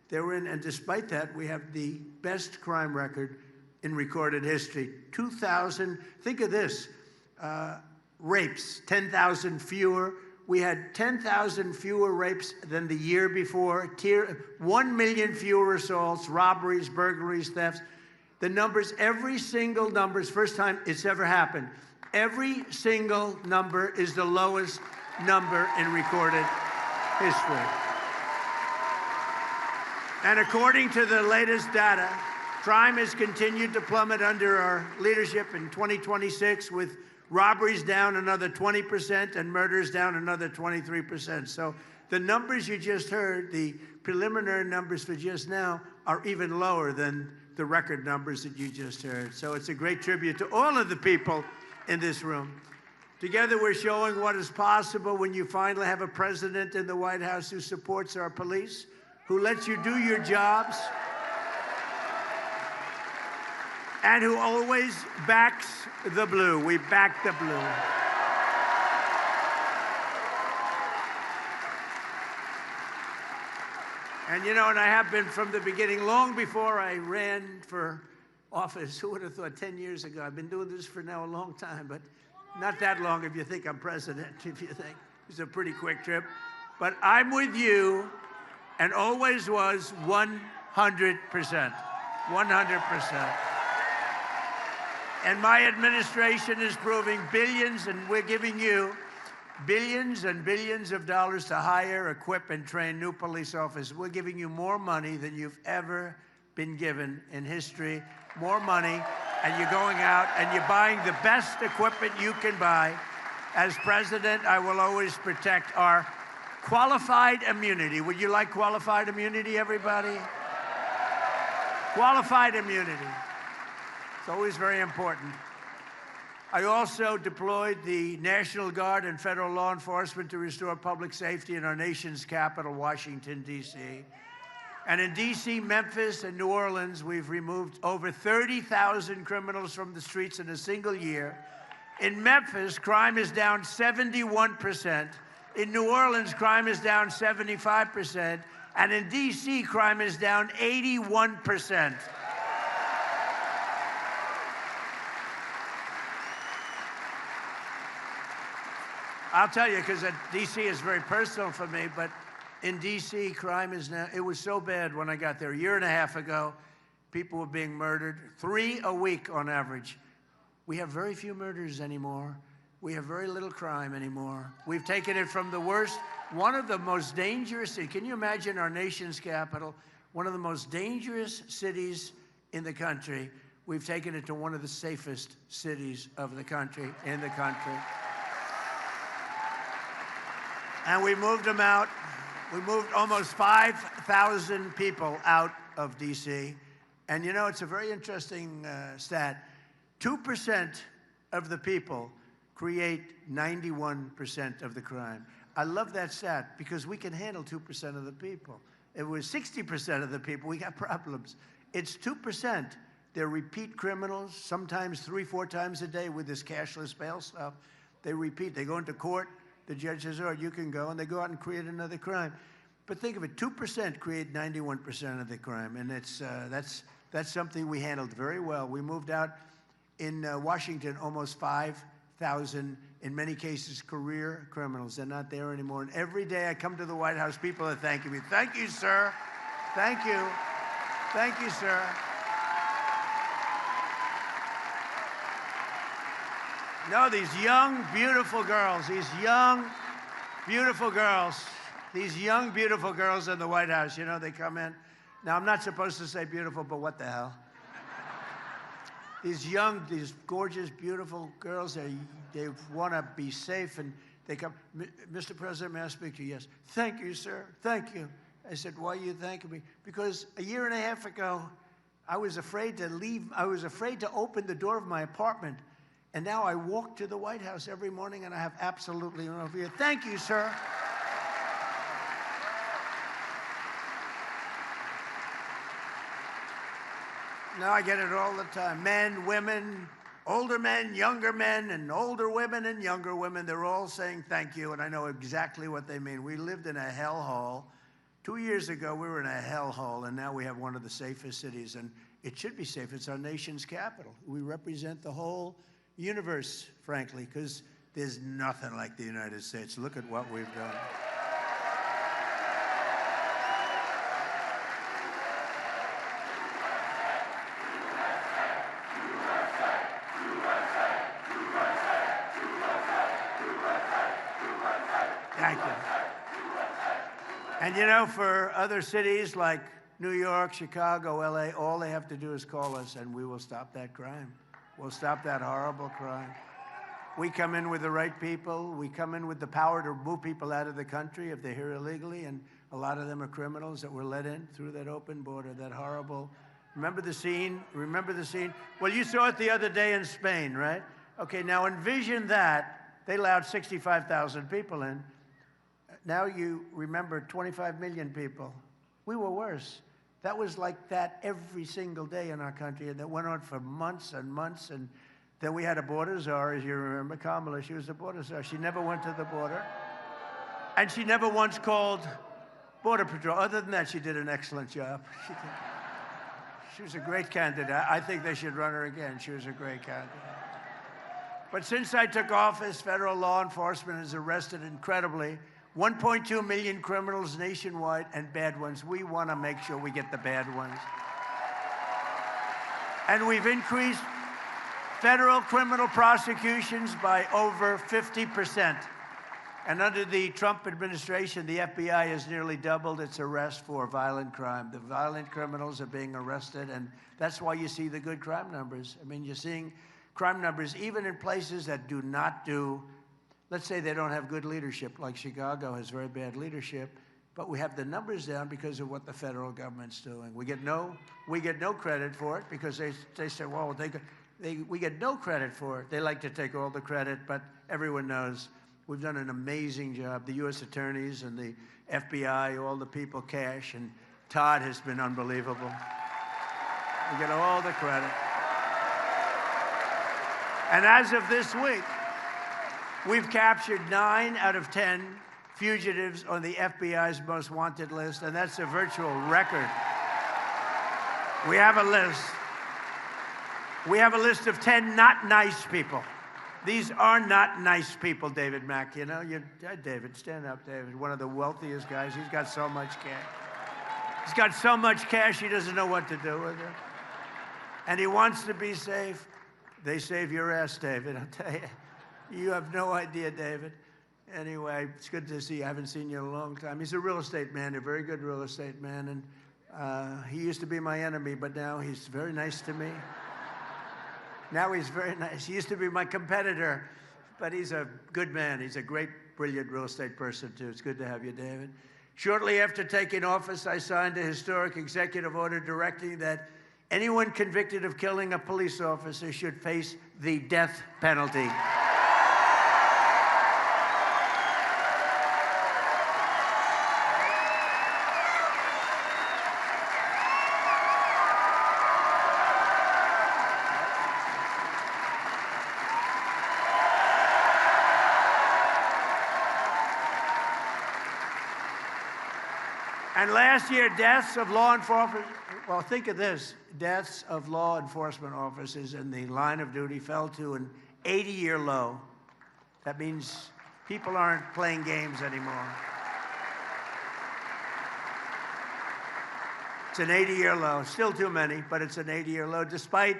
They were in, and despite that, we have the best crime record in recorded history. 2,000, think of this, rapes, 10,000 fewer. We had 10,000 fewer rapes than the year before, 1 million fewer assaults, robberies, burglaries, thefts. The numbers, every single number is first time it's ever happened. Every single number is the lowest number in recorded history. And according to the latest data, crime has continued to plummet under our leadership in 2026, with robberies down another 20% and murders down another 23%. So The numbers you just heard, the preliminary numbers for just now, are even lower than the record numbers that you just heard. So it's a great tribute to all of the people in this room. Together, we're showing what is possible when you finally have a president in the White House who supports our police, who lets you do your jobs, and who always backs the blue. We back the blue. And you know, and I have been from the beginning, long before I ran for office. Who would have thought 10 years ago? I've been doing this for now a long time, but not that long if you think I'm president, if you think. It's a pretty quick trip. But I'm with you, and always was 100%. 100%. And my administration is proving billions, and we're giving you billions and billions of dollars to hire, equip, and train new police officers. We're giving you more money than you've ever been given in history. More money, and you're going out and you're buying the best equipment you can buy. As president, I will always protect our qualified immunity. Would you like qualified immunity, everybody? Qualified immunity. It's always very important. I also deployed the National Guard and federal law enforcement to restore public safety in our nation's capital, Washington, D.C. And in D.C., Memphis, and New Orleans, we've removed over 30,000 criminals from the streets in a single year. In Memphis, crime is down 71%. In New Orleans, crime is down 75%. And in D.C., crime is down 81%. I'll tell you, because D.C. is very personal for me, but in D.C., crime is now, it was so bad when I got there. A year and a half ago, people were being murdered, 3 a week on average. We have very few murders anymore. We have very little crime anymore. We've taken it from the worst, one of the most dangerous, can you imagine our nation's capital, one of the most dangerous cities in the country. We've taken it to one of the safest cities of the country, in the country. And we moved them out. We moved almost 5,000 people out of D.C. And you know, it's a very interesting stat. 2% of the people create 91% of the crime. I love that stat because we can handle 2% of the people. If it was 60% of the people, we got problems. It's 2%. They're repeat criminals, sometimes 3-4 times a day with this cashless bail stuff. They repeat. They go into court. The judge says, all right, you can go, and they go out and create another crime. But think of it, 2% create 91% of the crime, and that's something we handled very well. We moved out in Washington almost 5,000, in many cases, career criminals. They're not there anymore. And every day I come to the White House, people are thanking me. Thank you, sir. Thank you. Thank you, sir. No, these young, beautiful girls, these young, beautiful girls in the White House, you know, they come in. Now, I'm not supposed to say beautiful, but what the hell? These young, these gorgeous, beautiful girls, they want to be safe, and they come, Mr. President, may I speak to you? Yes. Thank you, sir. Thank you. I said, why are you thanking me? Because a year and a half ago, I was afraid to leave. I was afraid to open the door of my apartment. And now I walk to the White House every morning, and I have absolutely no fear. Thank you, sir. Now I get it all the time. Men, women, older men, younger men, and older women and younger women, they're all saying thank you, and I know exactly what they mean. We lived in a hellhole. 2 years ago, we were in a hellhole, and now we have one of the safest cities, and it should be safe. It's our nation's capital. We represent the whole universe, frankly, because there's nothing like the United States. Look at what we've done. Thank you. And you know, for other cities like New York, Chicago, LA, all they have to do is call us, and we will stop that crime. We'll stop that horrible crime. We come in with the right people. We come in with the power to move people out of the country if they're here illegally, and a lot of them are criminals that were let in through that open border, that horrible. Remember the scene? Remember the scene? Well, you saw it the other day in Spain, right? Okay, now envision that. They allowed 65,000 people in. Now you remember 25 million people. We were worse. That was like that every single day in our country, and that went on for months and months. And then we had a border czar, as you remember, Kamala. She was the border czar. She never went to the border. And she never once called Border Patrol. Other than that, she did an excellent job. She was a great candidate. I think they should run her again. She was a great candidate. But since I took office, federal law enforcement has arrested incredibly 1.2 million criminals nationwide, and bad ones. We want to make sure we get the bad ones. And we've increased federal criminal prosecutions by over 50%. And under the Trump administration, the FBI has nearly doubled its arrest for violent crime. The violent criminals are being arrested, and that's why you see the good crime numbers. I mean, you're seeing crime numbers even in places that do not do, let's say they don't have good leadership, like Chicago has very bad leadership, but we have the numbers down because of what the federal government's doing. We get no credit for it because they say, well, we get no credit for it. They like to take all the credit, but everyone knows we've done an amazing job. The U.S. attorneys and the FBI, all the people, Kash and Todd has been unbelievable. We get all the credit. And as of this week, we've captured 9 out of 10 fugitives on the FBI's most wanted list, and that's a virtual record. We have a list. We have a list of 10 not nice people. These are not nice people, David Mack. You know, David, stand up, David. One of the wealthiest guys. He's got so much cash. He's got so much cash, he doesn't know what to do with it. And he wants to be safe. They save your ass, David, I'll tell you. You have no idea, David. Anyway, it's good to see you. I haven't seen you in a long time. He's a real estate man, a very good real estate man. And he used to be my enemy, but now he's very nice to me. Now he's very nice. He used to be my competitor, but he's a good man. He's a great, brilliant real estate person, too. It's good to have you, David. Shortly after taking office, I signed a historic executive order directing that anyone convicted of killing a police officer should face the death penalty. And last year, deaths of law enforcement, well, think of this, deaths of law enforcement officers in the line of duty fell to an 80-year low. That means people aren't playing games anymore. It's an 80-year low. Still too many, but it's an 80-year low. Despite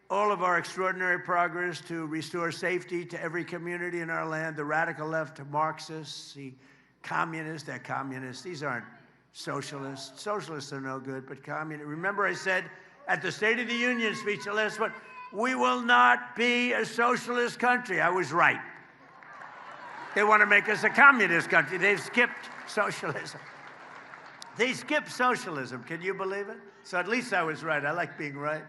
all of our extraordinary progress to restore safety to every community in our land, the radical left, Marxists, the communists, they're communists. These aren't socialists. Socialists are no good, but communists. Remember I said at the State of the Union speech, the last one, we will not be a socialist country. I was right. They want to make us a communist country. They've skipped socialism. They skipped socialism. Can you believe it? So at least I was right. I like being right.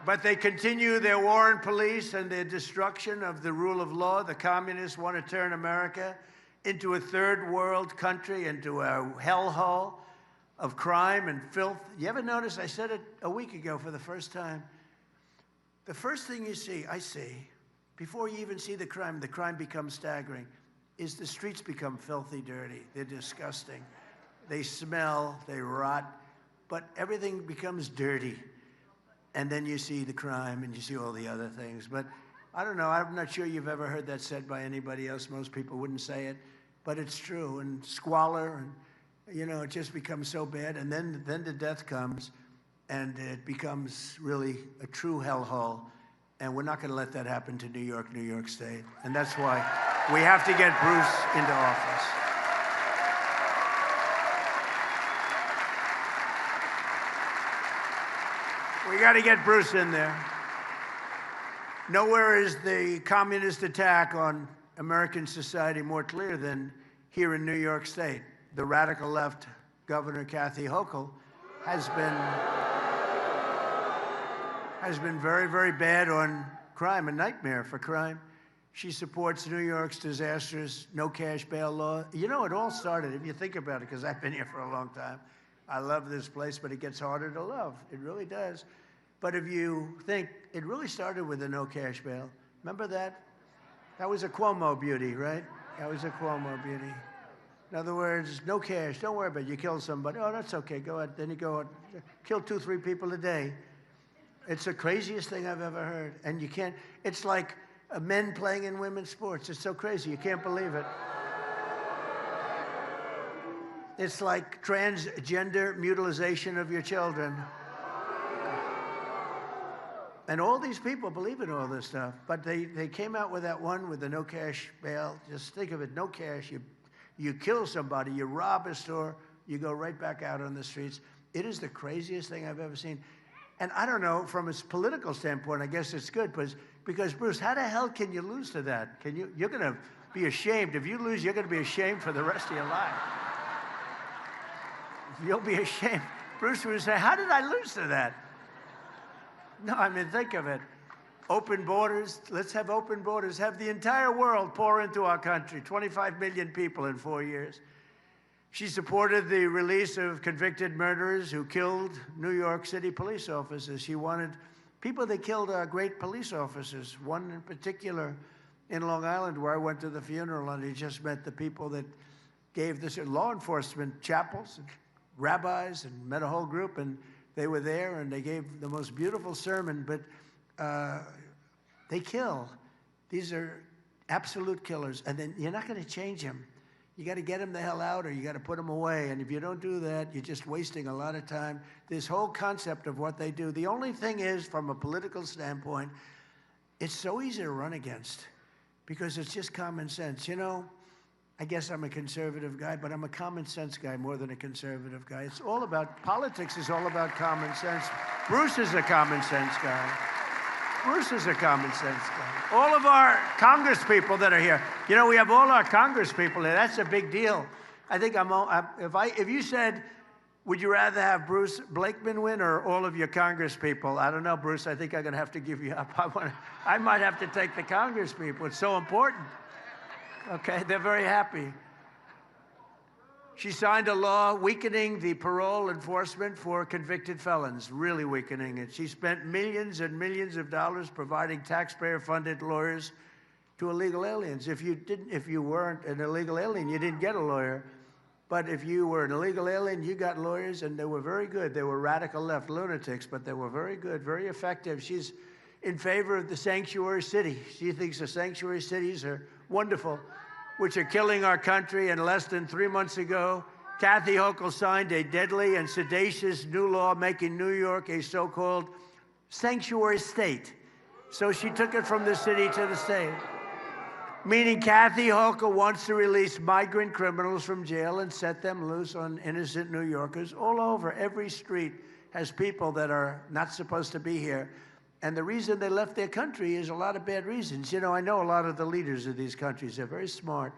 But they continue their war on police and their destruction of the rule of law. The communists want to turn America into a third world country, into a hellhole of crime and filth. You ever notice, I said it a week ago for the first time, the first thing you see, I see, before you even see the crime becomes staggering, is the streets become filthy dirty. They're disgusting. They smell, they rot, but everything becomes dirty. And then you see the crime and you see all the other things. But I don't know, I'm not sure you've ever heard that said by anybody else. Most people wouldn't say it. But it's true, and squalor, and you know, it just becomes so bad, and then the death comes, and it becomes really a true hellhole, and we're not going to let that happen to New York State, and that's why we have to get Bruce into office. We got to get Bruce in there. Nowhere is the communist attack on American society more clear than here in New York State. The radical left Governor Kathy Hochul has been very, very bad on crime, a nightmare for crime. She supports New York's disastrous no cash bail law. You know, it all started, if you think about it, because I've been here for a long time. I love this place, but it gets harder to love. It really does. But if you think, it really started with the no cash bail. Remember that? That was a Cuomo beauty, right? That was a Cuomo beauty. In other words, no cash, don't worry about it. You kill somebody, oh, that's okay, go ahead. Then you go out, kill 2, 3 people a day. It's the craziest thing I've ever heard. And you can't, it's like men playing in women's sports. It's so crazy, you can't believe it. It's like transgender mutilization of your children. And all these people believe in all this stuff. But they came out with that one with the no cash bail. Just think of it, no cash. You kill somebody, you rob a store, you go right back out on the streets. It is the craziest thing I've ever seen. And I don't know, from a political standpoint, I guess it's good, because Bruce, how the hell can you lose to that? You're going to be ashamed. If you lose, you're going to be ashamed for the rest of your life. You'll be ashamed. Bruce would say, how did I lose to that? No, I mean, think of it. Open borders. Let's have open borders. Have the entire world pour into our country. 25 million people in 4 years. She supported the release of convicted murderers who killed New York City police officers. She wanted people that killed great police officers. One in particular in Long Island, where I went to the funeral, and he just met the people that gave this law enforcement chapels, and rabbis, and met a whole group, and they were there, and they gave the most beautiful sermon, but they kill. These are absolute killers, and then you're not going to change them. You got to get them the hell out, or you got to put them away, and if you don't do that, you're just wasting a lot of time. This whole concept of what they do, the only thing is, from a political standpoint, it's so easy to run against, because it's just common sense. You know, I guess I'm a conservative guy, but I'm a common sense guy more than a conservative guy. It's all about, politics is all about common sense. Bruce is a common sense guy. Bruce is a common sense guy. All of our Congress people that are here, you know, we have all our Congress people here. That's a big deal. I think if you said, would you rather have Bruce Blakeman win or all of your Congress people? I don't know, Bruce, I think I'm gonna have to give you up. I might have to take the Congress people. It's so important. Okay, they're very happy. She signed a law weakening the parole enforcement for convicted felons, really weakening it. She spent millions and millions of dollars providing taxpayer-funded lawyers to illegal aliens. If you weren't an illegal alien, you didn't get a lawyer. But if you were an illegal alien, you got lawyers, and they were very good. They were radical left lunatics, but they were very good, very effective. She's in favor of the sanctuary city. She thinks the sanctuary cities are wonderful, which are killing our country. And less than 3 months ago, Kathy Hochul signed a deadly and seditious new law making New York a so-called sanctuary state. So she took it from the city to the state. Meaning Kathy Hochul wants to release migrant criminals from jail and set them loose on innocent New Yorkers all over. Every street has people that are not supposed to be here. And the reason they left their country is a lot of bad reasons. You know, I know a lot of the leaders of these countries. They're very smart.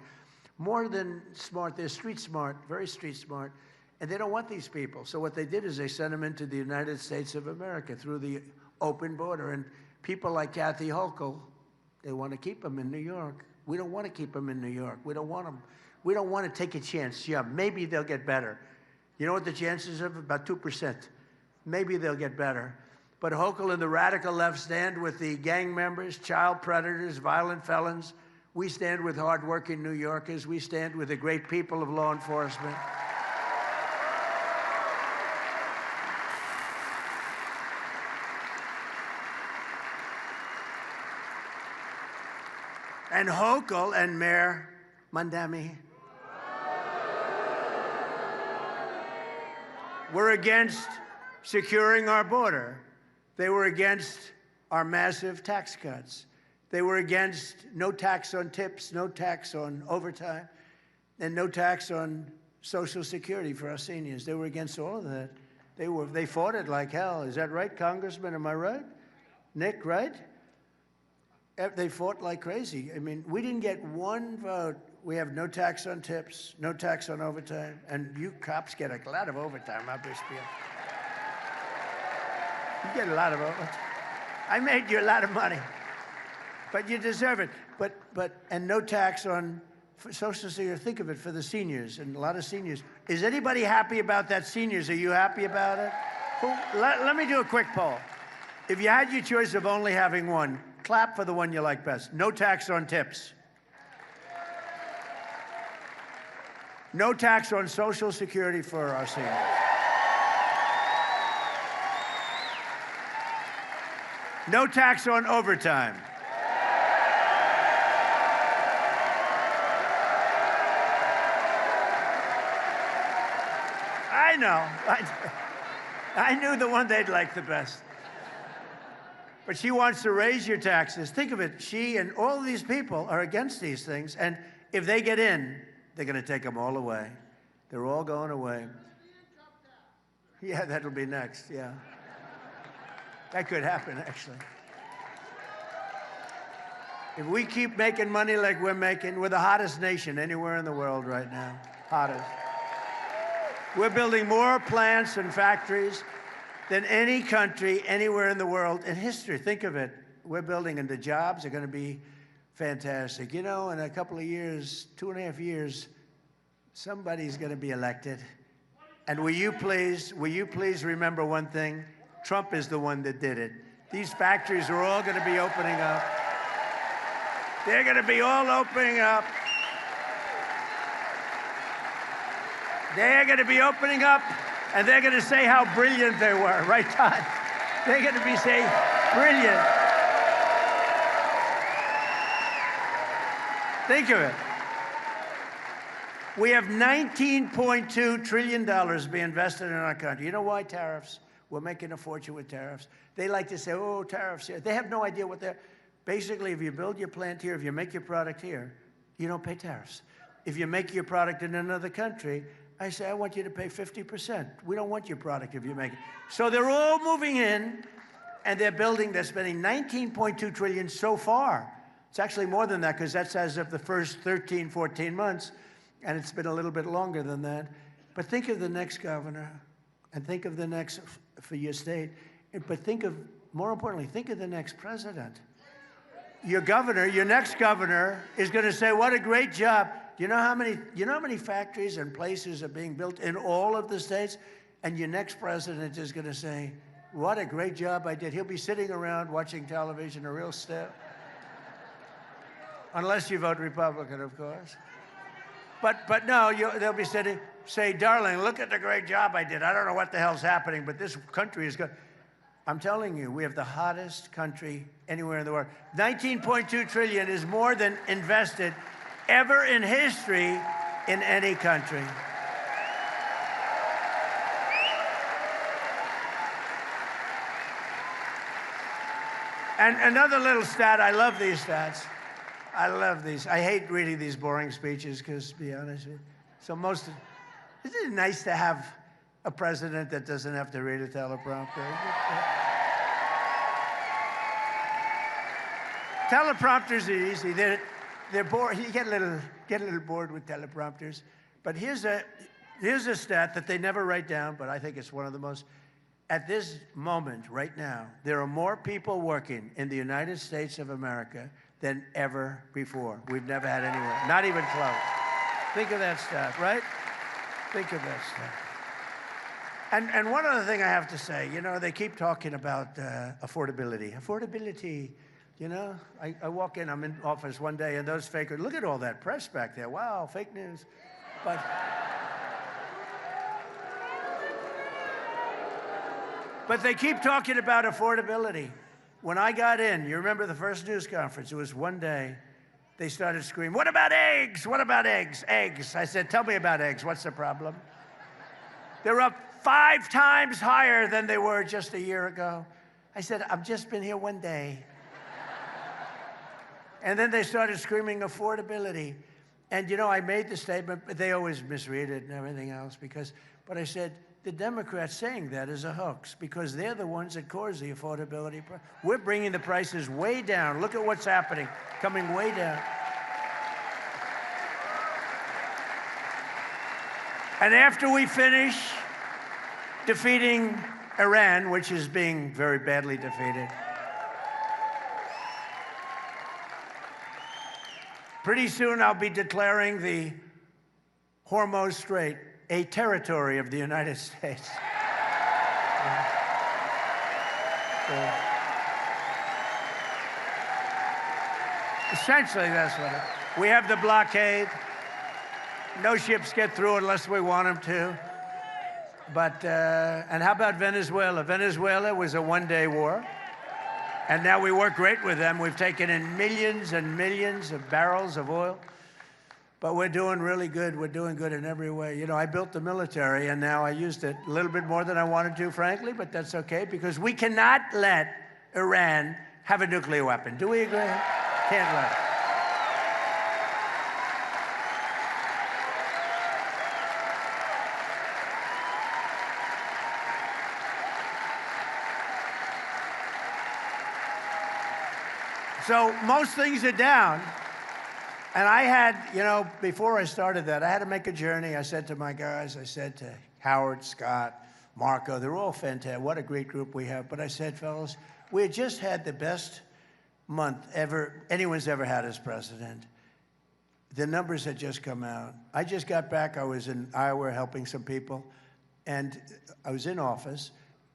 More than smart, they're street smart, very street smart. And they don't want these people. So what they did is they sent them into the United States of America through the open border. And people like Kathy Hochul, they want to keep them in New York. We don't want to keep them in New York. We don't want them. We don't want to take a chance. Yeah, maybe they'll get better. You know what the chances of? About 2%. Maybe they'll get better. But Hochul and the radical left stand with the gang members, child predators, violent felons. We stand with hardworking New Yorkers. We stand with the great people of law enforcement. And Hochul and Mayor Mandami were against securing our border. They were against our massive tax cuts. They were against no tax on tips, no tax on overtime, and no tax on Social Security for our seniors. They were against all of that. They fought it like hell. Is that right, Congressman? Am I right? Nick, right? they fought like crazy. I mean, we didn't get one vote. We have no tax on tips, no tax on overtime, and you cops get a lot of overtime, obviously. You get a lot of overtime. I made you a lot of money, but you deserve it. And no tax on Social Security. Think of it for the seniors, and a lot of seniors. Is anybody happy about that, seniors? Are you happy about it? Let me do a quick poll. If you had your choice of only having one, clap for the one you like best. No tax on tips. No tax on Social Security for our seniors. No tax on overtime. I know. I knew the one they'd like the best. But she wants to raise your taxes. Think of it. She and all of these people are against these things. And if they get in, they're going to take them all away. They're all going away. Yeah, that'll be next. Yeah. That could happen, actually. If we keep making money like we're making, we're the hottest nation anywhere in the world right now. Hottest. We're building more plants and factories than any country anywhere in the world in history. Think of it. We're building, and the jobs are going to be fantastic. You know, in a couple of years, 2.5 years, somebody's going to be elected. And will you please remember one thing? Trump is the one that did it. These factories are all going to be opening up. They're going to be all opening up. They're going to be opening up, and they're going to say how brilliant they were. Right, Todd? They're going to be saying, brilliant. Think of it. We have $19.2 trillion being invested in our country. You know why? Tariffs. We're making a fortune with tariffs. They like to say, oh, tariffs here. They have no idea what they're... Basically, if you build your plant here, if you make your product here, you don't pay tariffs. If you make your product in another country, I say, I want you to pay 50%. We don't want your product if you make it. So they're all moving in, and they're spending $19.2 trillion so far. It's actually more than that, because that's as of the first 13, 14 months, and it's been a little bit longer than that. But think of the next governor, and think of the next for your state, but more importantly, think of the next president. Your next governor is going to say, what a great job. You know how many factories and places are being built in all of the states? And your next president is going to say, what a great job I did. He'll be sitting around watching television, a real stiff. Unless you vote Republican, of course. But no, they'll be sitting, say, darling, look at the great job I did. I don't know what the hell's happening, but this country is good. I'm telling you, we have the hottest country anywhere in the world. $19.2 trillion is more than invested ever in history in any country. And another little stat, I love these stats. I love these. I hate reading these boring speeches because, to be honest with you, isn't it nice to have a president that doesn't have to read a teleprompter? Teleprompters are easy. They're bored. You get a little bored with teleprompters. But here's a stat that they never write down, but I think it's one of the most. At this moment, right now, there are more people working in the United States of America than ever before. We've never had anywhere, not even close. Think of that stat, right? Think of that stat. And one other thing I have to say, you know, they keep talking about affordability. Affordability, you know, I walk in, I'm in office one day, and those fakers, look at all that press back there. Wow, fake news. But they keep talking about affordability. When I got in, you remember the first news conference, it was one day, they started screaming, what about eggs? What about eggs? Eggs. I said, tell me about eggs. What's the problem? They're up 5 times higher than they were just a year ago. I said, I've just been here one day. And then they started screaming affordability. And, you know, I made the statement, but they always misread it and everything else but I said, the Democrats saying that is a hoax because they're the ones that cause the affordability. We're bringing the prices way down. Look at what's happening, coming way down. And after we finish defeating Iran, which is being very badly defeated, pretty soon I'll be declaring the Hormuz Strait a territory of the United States. Essentially, that's what it is. We have the blockade. No ships get through unless we want them to. But, and how about Venezuela? Venezuela was a one-day war. And now we work great with them. We've taken in millions and millions of barrels of oil. But we're doing really good. We're doing good in every way. You know, I built the military, and now I used it a little bit more than I wanted to, frankly, but that's okay, because we cannot let Iran have a nuclear weapon. Do we agree? Can't let it. So most things are down. And I had, you know, before I started that, I had to make a journey. I said to my guys, I said to Howard, Scott, Marco, they're all fantastic. What a great group we have. But I said, fellas, we had just had the best month anyone's ever had as president. The numbers had just come out. I just got back. I was in Iowa helping some people. And I was in office.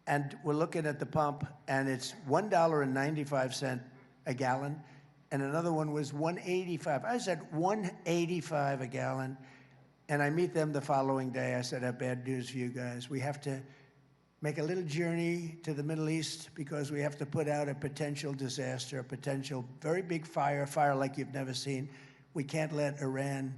And we're looking at the pump. And it's $1.95 a gallon. And another one was $1.85. I said $1.85 a gallon. And I meet them the following day. I said, I have bad news for you guys. We have to make a little journey to the Middle East because we have to put out a potential disaster, a potential very big fire like you've never seen. We can't let Iran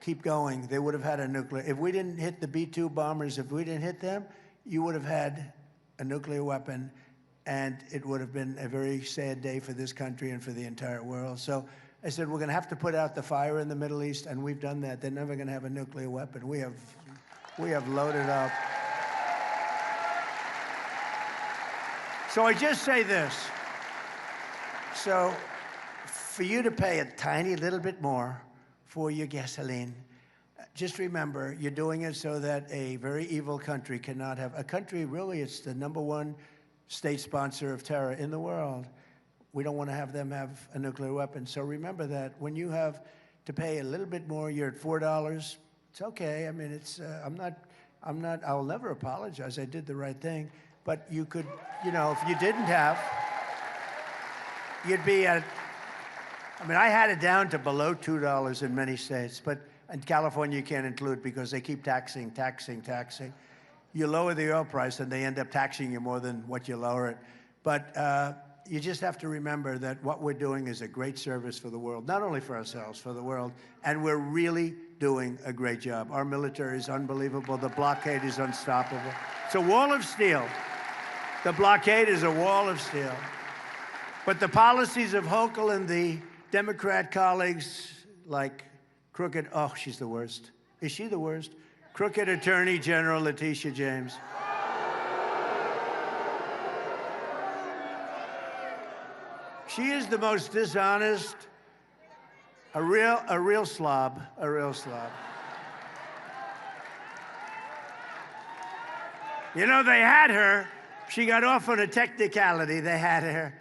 keep going. They would have had a nuclear. If we didn't hit the B-2 bombers, if we didn't hit them, you would have had a nuclear weapon. And it would have been a very sad day for this country and for the entire world. So I said, we're going to have to put out the fire in the Middle East, and we've done that. They're never going to have a nuclear weapon. We have loaded up. So I just say this. So for you to pay a tiny little bit more for your gasoline, just remember, you're doing it so that a very evil country cannot have, a country really, it's the #1 state sponsor of terror in the world. We don't want to have them have a nuclear weapon. So remember that when you have to pay a little bit more, you're at $4. It's okay. I mean, it's, I'll never apologize. I did the right thing. But you could, you know, if you didn't have, you'd be at, I mean, I had it down to below $2 in many states, but in California you can't include because they keep taxing. You lower the oil price and they end up taxing you more than what you lower it. But you just have to remember that what we're doing is a great service for the world, not only for ourselves, for the world. And we're really doing a great job. Our military is unbelievable. The blockade is unstoppable. It's a wall of steel. The blockade is a wall of steel. But the policies of Hochul and the Democrat colleagues like crooked, oh, she's the worst. Is she the worst? Crooked Attorney General Letitia James. She is the most dishonest, a real slob. You know, they had her. She got off on a technicality. They had her,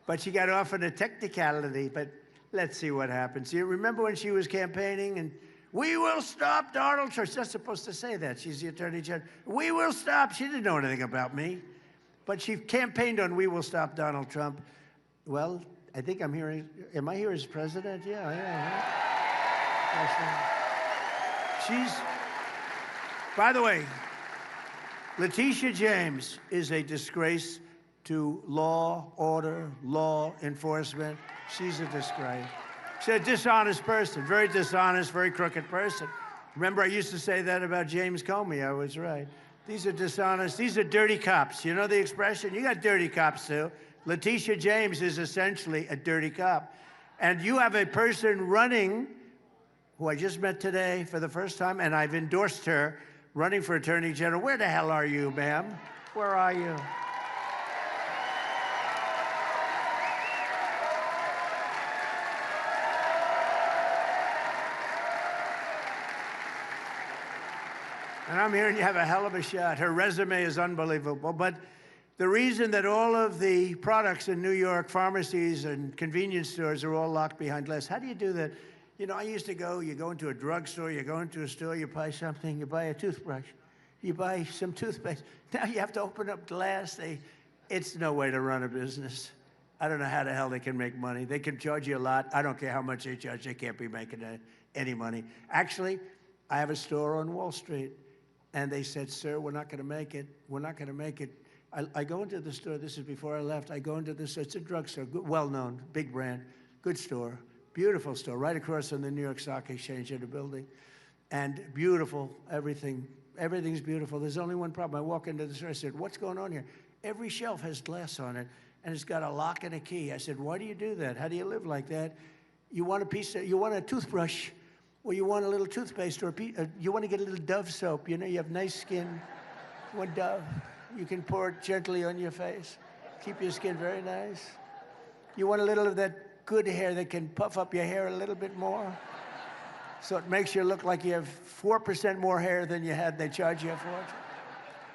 but she got off on a technicality. But let's see what happens. You remember when she was campaigning and we will stop Donald Trump. She's not supposed to say that. She's the Attorney General. We will stop. She didn't know anything about me. But she campaigned on we will stop Donald Trump. Well, I think I'm hearing, am I here as president? Yeah. She's, by the way, Letitia James is a disgrace to law, order, law enforcement. She's a disgrace. She's a dishonest person, very dishonest, very crooked person. Remember, I used to say that about James Comey. I was right. These are dishonest. These are dirty cops. You know the expression? You got dirty cops, too. Letitia James is essentially a dirty cop. And you have a person running, who I just met today for the first time, and I've endorsed her, running for Attorney General. Where the hell are you, ma'am? Where are you? And I'm hearing you have a hell of a shot. Her resume is unbelievable. But the reason that all of the products in New York, pharmacies and convenience stores are all locked behind glass, how do you do that? You know, I used to go, you go into a drugstore, you go into a store, you buy something, you buy a toothbrush, you buy some toothpaste. Now you have to open up glass. It's no way to run a business. I don't know how the hell they can make money. They can charge you a lot. I don't care how much they charge. They can't be making any money. Actually, I have a store on Wall Street. And they said, sir, we're not going to make it. We're not going to make it. I go into the store. This is before I left. I go into this. It's a drugstore, well-known, big brand, good store, beautiful store, right across from the New York Stock Exchange in the building. And beautiful, everything. Everything's beautiful. There's only one problem. I walk into the store. I said, what's going on here? Every shelf has glass on it, and it's got a lock and a key. I said, why do you do that? How do you live like that? You want a toothbrush, or you want a little toothpaste, or you want to get a little Dove soap. You know, you have nice skin. You want Dove. You can pour it gently on your face. Keep your skin very nice. You want a little of that good hair that can puff up your hair a little bit more, so it makes you look like you have 4% more hair than you had. They charge you a fortune.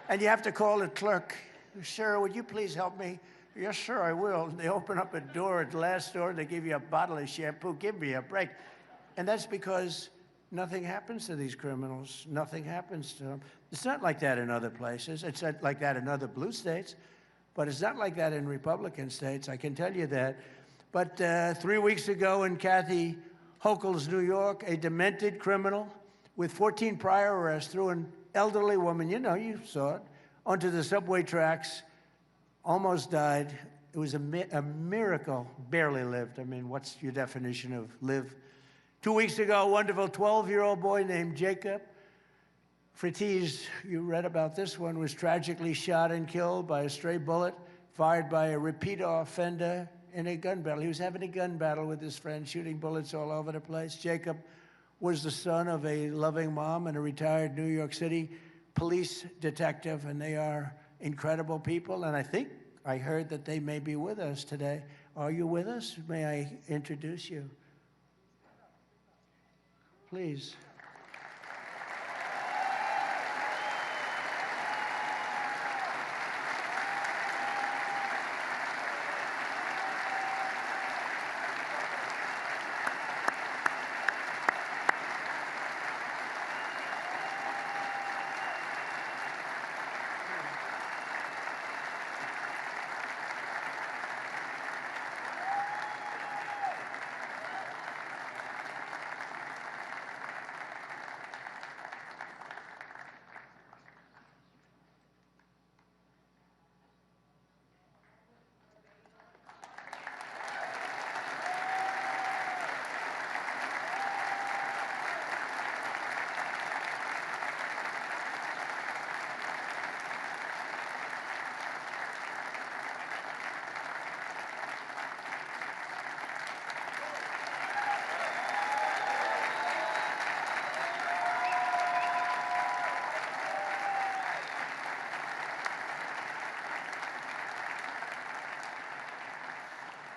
And you have to call the clerk. Sir, would you please help me? Yes, sir, I will. They open up a door at the last store, and they give you a bottle of shampoo. Give me a break. And that's because nothing happens to these criminals. Nothing happens to them. It's not like that in other places. It's not like that in other blue states, but it's not like that in Republican states, I can tell you that. But 3 weeks ago in Kathy Hochul's New York, a demented criminal with 14 prior arrests threw an elderly woman, you know, you saw it, onto the subway tracks, almost died. It was a miracle, barely lived. I mean, what's your definition of live? 2 weeks ago, a wonderful 12-year-old boy named Jacob Fritiz, you read about this one, was tragically shot and killed by a stray bullet fired by a repeat offender in a gun battle. He was having a gun battle with his friend, shooting bullets all over the place. Jacob was the son of a loving mom and a retired New York City police detective, and they are incredible people. And I think I heard that they may be with us today. Are you with us? May I introduce you? Please.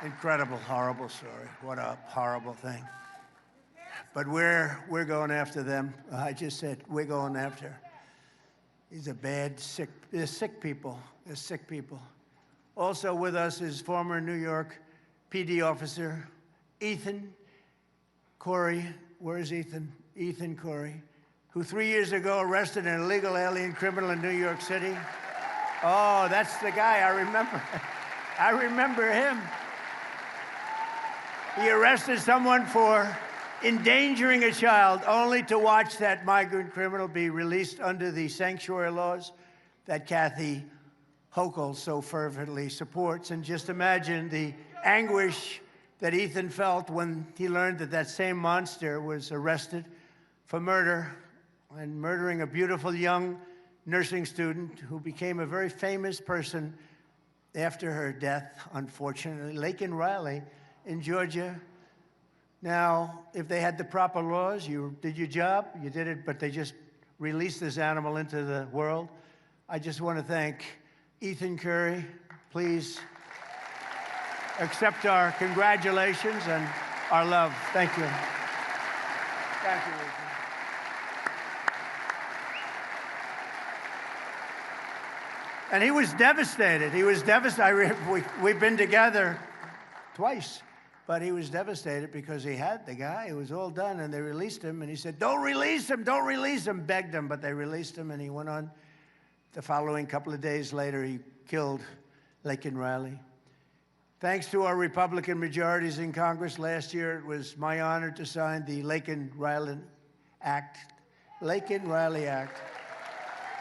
Incredible, horrible story. What a horrible thing. But we're going after them. I just said we're going after. These are bad, sick. They're sick people. They're sick people. Also with us is former New York PD officer Ethan Corey. Where is Ethan? Ethan Corey, who 3 years ago arrested an illegal alien criminal in New York City. Oh, that's the guy. I remember. I remember him. He arrested someone for endangering a child, only to watch that migrant criminal be released under the sanctuary laws that Kathy Hochul so fervently supports. And just imagine the anguish that Ethan felt when he learned that that same monster was arrested for murder and murdering a beautiful young nursing student who became a very famous person after her death, unfortunately, Laken Riley in Georgia. Now, if they had the proper laws, you did your job, you did it, but they just release this animal into the world. I just want to thank Ethan Curry. Please accept our congratulations and our love. Thank you. Thank you, Ethan. And he was devastated. He was devastated. We've been together twice, but he was devastated because he had the guy. It was all done, and they released him. And he said, "Don't release him, don't release him." Begged him, but they released him, and he went on. The following couple of days later, he killed Laken Riley. Thanks to our Republican majorities in Congress last year, it was my honor to sign the Laken Riley Act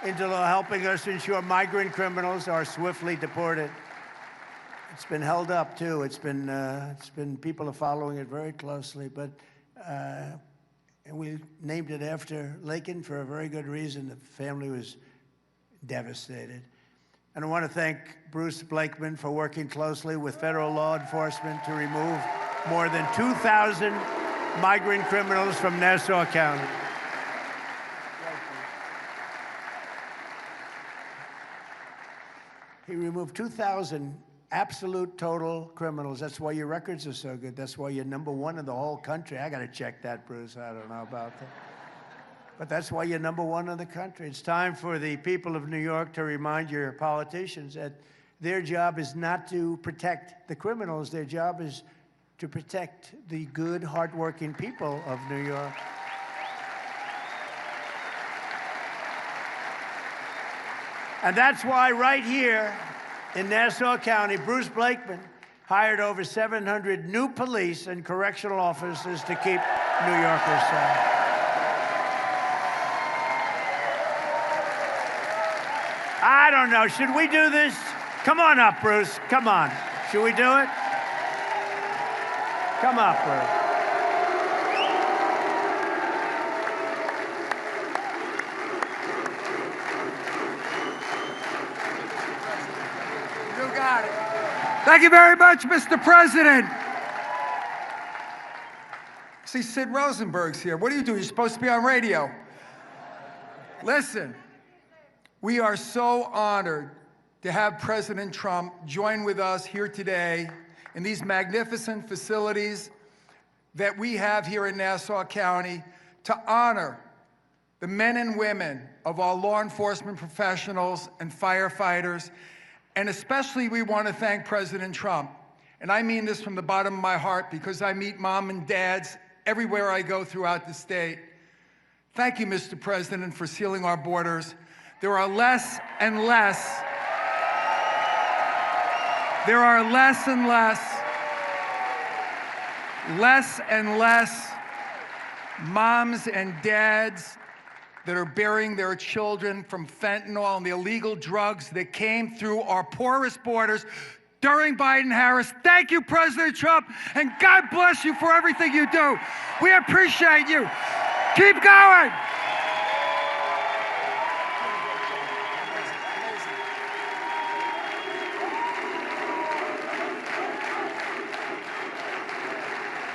into law, helping us ensure migrant criminals are swiftly deported. It's been held up too. It's been people are following it very closely, but and we named it after Laken for a very good reason. The family was devastated. And I want to thank Bruce Blakeman for working closely with federal law enforcement to remove more than 2,000 migrant criminals from Nassau County. He removed 2,000 absolute total criminals. That's why your records are so good. That's why you're #1 in the whole country. I got to check that, Bruce. I don't know about that. But that's why you're #1 in the country. It's time for the people of New York to remind your politicians that their job is not to protect the criminals. Their job is to protect the good, hardworking people of New York. And that's why right here in Nassau County, Bruce Blakeman hired over 700 new police and correctional officers to keep New Yorkers safe. I don't know. Should we do this? Come on up, Bruce. Come on. Should we do it? Come up, Bruce. You got it. Thank you very much, Mr. President. See, Sid Rosenberg's here. What do? You're supposed to be on radio. Listen. We are so honored to have President Trump join with us here today in these magnificent facilities that we have here in Nassau County to honor the men and women of our law enforcement professionals and firefighters. And especially we want to thank President Trump. And I mean this from the bottom of my heart because I meet mom and dads everywhere I go throughout the state. Thank you, Mr. President, for sealing our borders. There are less and less moms and dads that are burying their children from fentanyl and the illegal drugs that came through our porous borders during Biden-Harris. Thank you, President Trump, and God bless you for everything you do. We appreciate you. Keep going.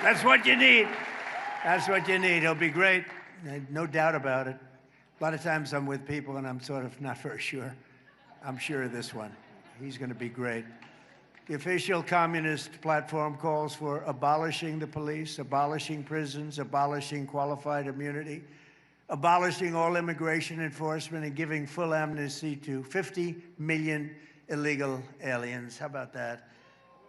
That's what you need. That's what you need. He'll be great. No doubt about it. A lot of times I'm with people and I'm sort of not very sure. I'm sure of this one. He's going to be great. The official communist platform calls for abolishing the police, abolishing prisons, abolishing qualified immunity, abolishing all immigration enforcement, and giving full amnesty to 50 million illegal aliens. How about that?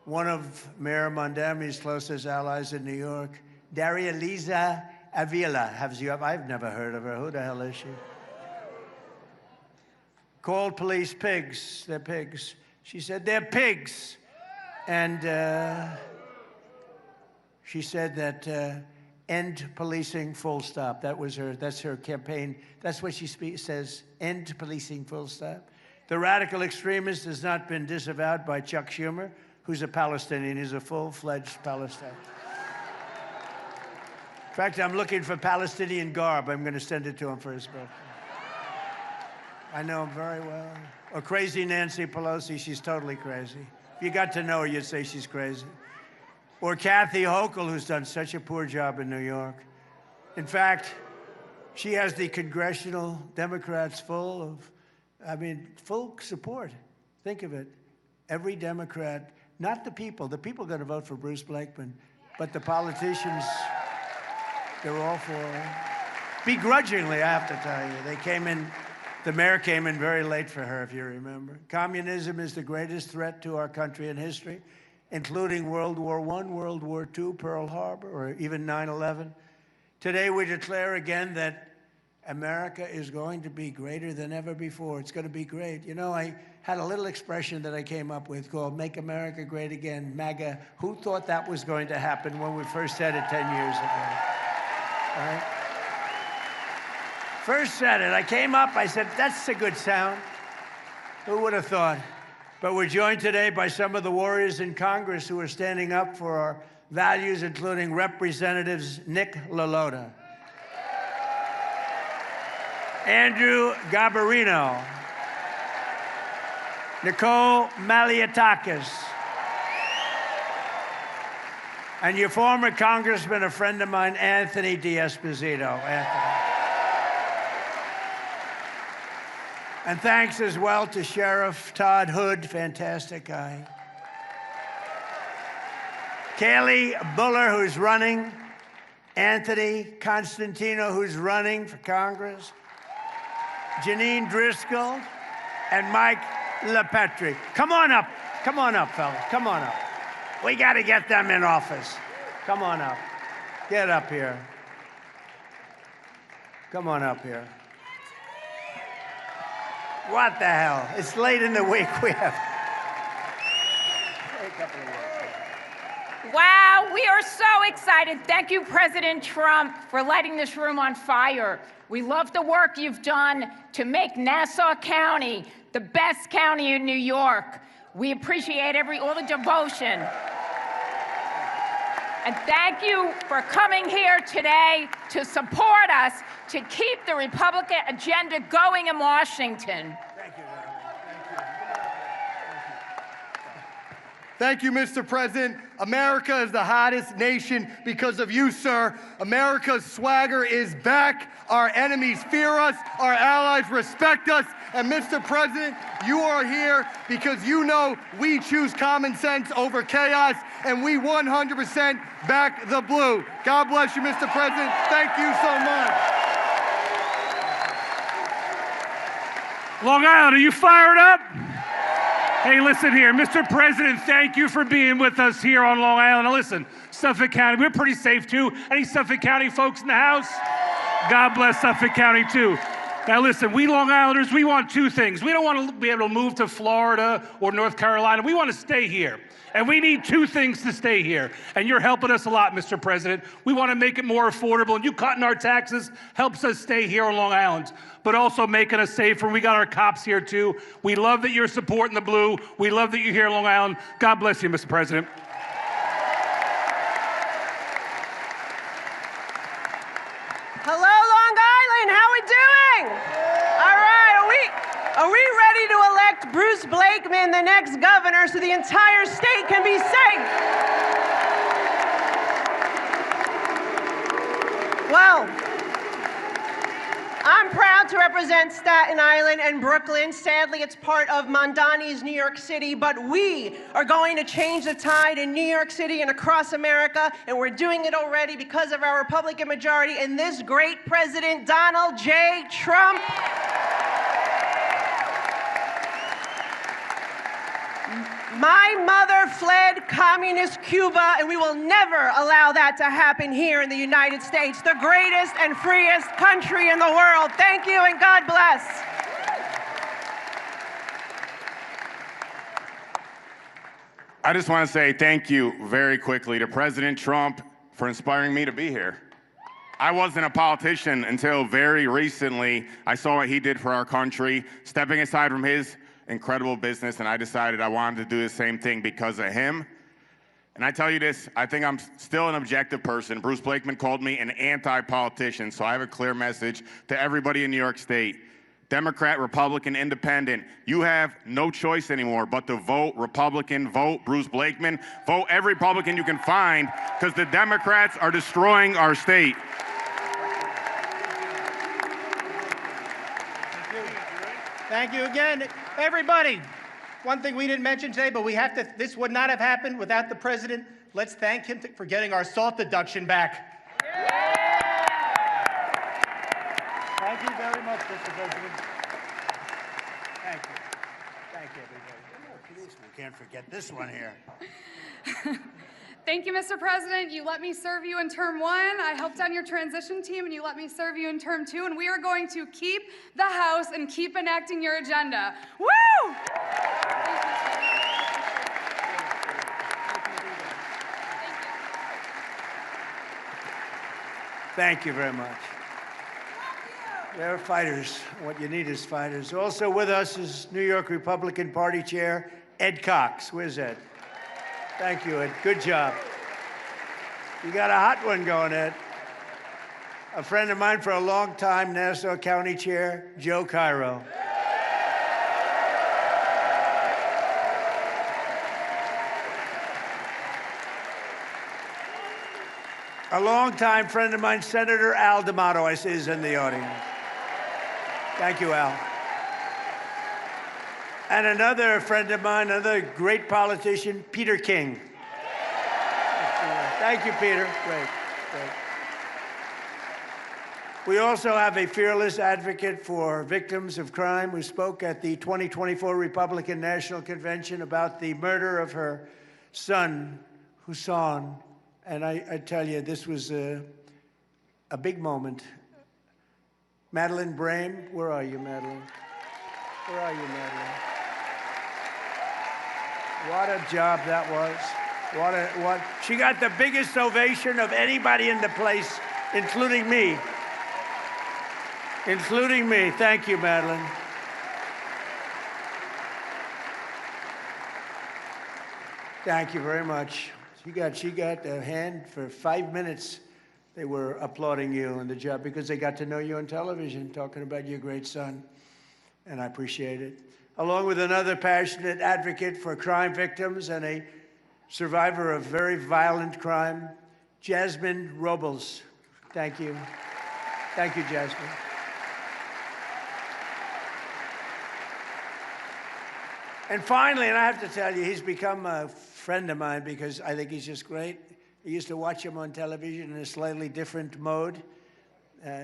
One of Mayor Mondami's closest allies in New York, Daria Liza Avila. I've never heard of her. Who the hell is she? Called police pigs. They're pigs. She said, they're pigs. And she said that end policing, full stop. That's her campaign. That's what she says, end policing, full stop. The radical extremist has not been disavowed by Chuck Schumer, who's a Palestinian. He's a full-fledged Palestinian. In fact, I'm looking for Palestinian garb. I'm going to send it to him for his birthday. I know him very well. Or crazy Nancy Pelosi. She's totally crazy. If you got to know her, you'd say she's crazy. Or Kathy Hochul, who's done such a poor job in New York. In fact, She has the congressional Democrats full support. Think of it. Every Democrat, not the people are going to vote for Bruce Blakeman, but the politicians, they're all for her. Begrudgingly, I have to tell you. The mayor came in very late for her, if you remember. Communism is the greatest threat to our country in history, including World War I, World War II, Pearl Harbor, or even 9/11. Today, we declare again that America is going to be greater than ever before. It's going to be great. You know, I had a little expression that I came up with called Make America Great Again, MAGA. Who thought that was going to happen when we first said it 10 years ago? All right? First said it. I came up, I said, that's a good sound. Who would have thought? But we're joined today by some of the warriors in Congress who are standing up for our values, including Representatives Nick LaLota, Andrew Garbarino, Nicole Malliotakis, and your former congressman, a friend of mine, Anthony D'Esposito. Anthony. And thanks as well to Sheriff Todd Hood, fantastic guy. Kaylee Buller, who's running. Anthony Constantino, who's running for Congress. Janine Driscoll and Mike LaPetri. Come on up, fellas, come on up. We got to get them in office. Come on up. Get up here. Come on up here. What the hell? It's late in the week. We have a couple of words. Wow, we are so excited. Thank you, President Trump, for lighting this room on fire. We love the work you've done to make Nassau County the best county in New York. We appreciate all the devotion. And thank you for coming here today to support us to keep the Republican agenda going in Washington. Thank you, Mr. President. America is the hottest nation because of you, sir. America's swagger is back. Our enemies fear us. Our allies respect us. And Mr. President, you are here because you know we choose common sense over chaos, and we 100% back the blue. God bless you, Mr. President. Thank you so much. Long Island, are you fired up? Hey, listen here. Mr. President, thank you for being with us here on Long Island. Now, listen, Suffolk County, we're pretty safe, too. Any Suffolk County folks in the house? God bless Suffolk County, too. Now, listen, we Long Islanders, we want two things. We don't want to be able to move to Florida or North Carolina. We want to stay here. And we need two things to stay here. And you're helping us a lot, Mr. President. We want to make it more affordable. And you cutting our taxes helps us stay here on Long Island, but also making us safer. We got our cops here, too. We love that you're supporting the blue. We love that you're here on Long Island. God bless you, Mr. President. Hello, Long Island. How we doing? All right, are we ready to elect Bruce Blakeman the next governor so the entire state can be safe? Well, I'm proud to represent Staten Island and Brooklyn. Sadly, it's part of Mondani's New York City, but we are going to change the tide in New York City and across America, and we're doing it already because of our Republican majority and this great president, Donald J. Trump. My mother fled communist Cuba, and we will never allow that to happen here in the United States, the greatest and freest country in the world. Thank you, and God bless. I just want to say thank you very quickly to President Trump for inspiring me to be here. I wasn't a politician until very recently. I saw what he did for our country, stepping aside from his incredible business, and I decided I wanted to do the same thing because of him. And I tell you this, I think I'm still an objective person. Bruce Blakeman called me an anti-politician, so I have a clear message to everybody in New York State. Democrat, Republican, Independent, you have no choice anymore but to vote Republican, vote Bruce Blakeman, vote every Republican you can find, because the Democrats are destroying our state. Thank you again, everybody. One thing we didn't mention today, but this would not have happened without the president. Let's thank him for getting our SALT deduction back. Thank you very much, Mr. President. Thank you. Thank you, everybody. We can't forget this one here. Thank you, Mr. President. You let me serve you in term 1. I helped on your transition team, and you let me serve you in term 2, and we are going to keep the House and keep enacting your agenda. Woo! Thank you very much. They're fighters. What you need is fighters. Also with us is New York Republican Party Chair Ed Cox. Where's Ed? Thank you, Ed. Good job. You got a hot one going, Ed. A friend of mine for a long time, Nassau County Chair Joe Cairo. A longtime friend of mine, Senator Al D'Amato, I see is in the audience. Thank you, Al. And another friend of mine, another great politician, Peter King. Thank you, Peter. Great, great. We also have a fearless advocate for victims of crime who spoke at the 2024 Republican National Convention about the murder of her son, Husan. And I tell you, this was a big moment. Madeline Brame, where are you, Madeline? Where are you, Madeline? What a job that was. What? She got the biggest ovation of anybody in the place, including me. Including me. Thank you, Madeline. Thank you very much. She got a hand for 5 minutes. They were applauding you and the job because they got to know you on television, talking about your great son, and I appreciate it. Along with another passionate advocate for crime victims and a survivor of very violent crime, Jasmine Robles. Thank you. Thank you, Jasmine. And finally, and I have to tell you, he's become a friend of mine because I think he's just great. I used to watch him on television in a slightly different mode.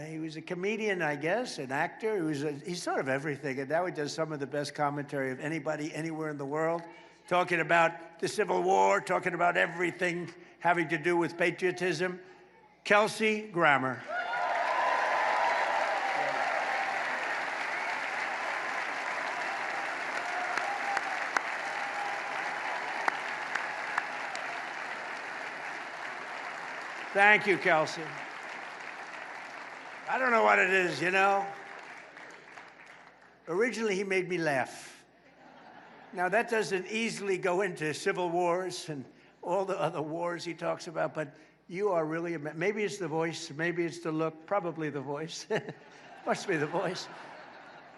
He was a comedian, I guess, an actor. He's sort of everything, and now he does some of the best commentary of anybody anywhere in the world, talking about the Civil War, talking about everything having to do with patriotism. Kelsey Grammer. Thank you, Kelsey. I don't know what it is, you know. Originally, he made me laugh. Now, that doesn't easily go into civil wars and all the other wars he talks about, but you are really, maybe it's the voice, maybe it's the look, probably the voice. Must be the voice.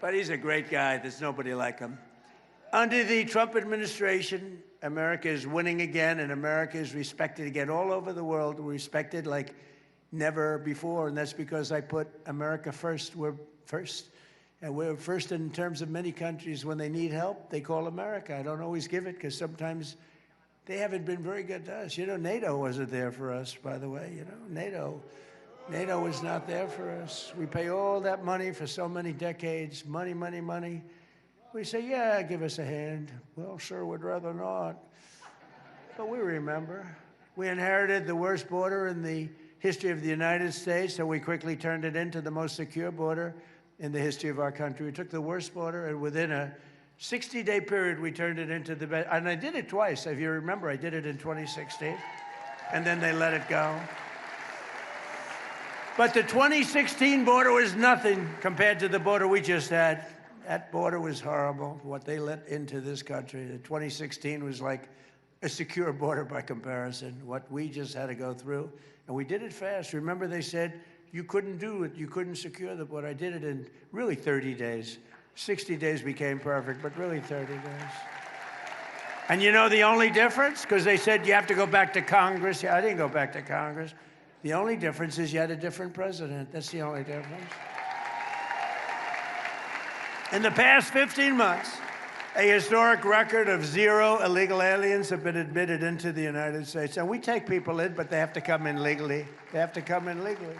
But he's a great guy. There's nobody like him. Under the Trump administration, America is winning again, and America is respected again all over the world. We're respected like never before, and that's because I put America first. We're first, and we're first in terms of many countries. When they need help, they call America. I don't always give it because sometimes they haven't been very good to us. You know, NATO wasn't there for us, by the way. You know, NATO was not there for us. We pay all that money for so many decades, money, money, money. We say, yeah, give us a hand. Well, sure, we'd rather not. But we remember. We inherited the worst border in the history of the United States, so we quickly turned it into the most secure border in the history of our country. We took the worst border, and within a 60-day period, we turned it into the best. And I did it twice. If you remember, I did it in 2016, and then they let it go. But the 2016 border was nothing compared to the border we just had. That border was horrible, what they let into this country. The 2016 was like a secure border by comparison, what we just had to go through. And we did it fast. Remember, they said you couldn't do it, you couldn't secure the border. I did it in really 30 days. 60 days became perfect, but really 30 days. And you know the only difference? Because they said you have to go back to Congress. Yeah, I didn't go back to Congress. The only difference is you had a different president. That's the only difference. In the past 15 months, a historic record of 0 illegal aliens have been admitted into the United States. And we take people in, but they have to come in legally. They have to come in legally.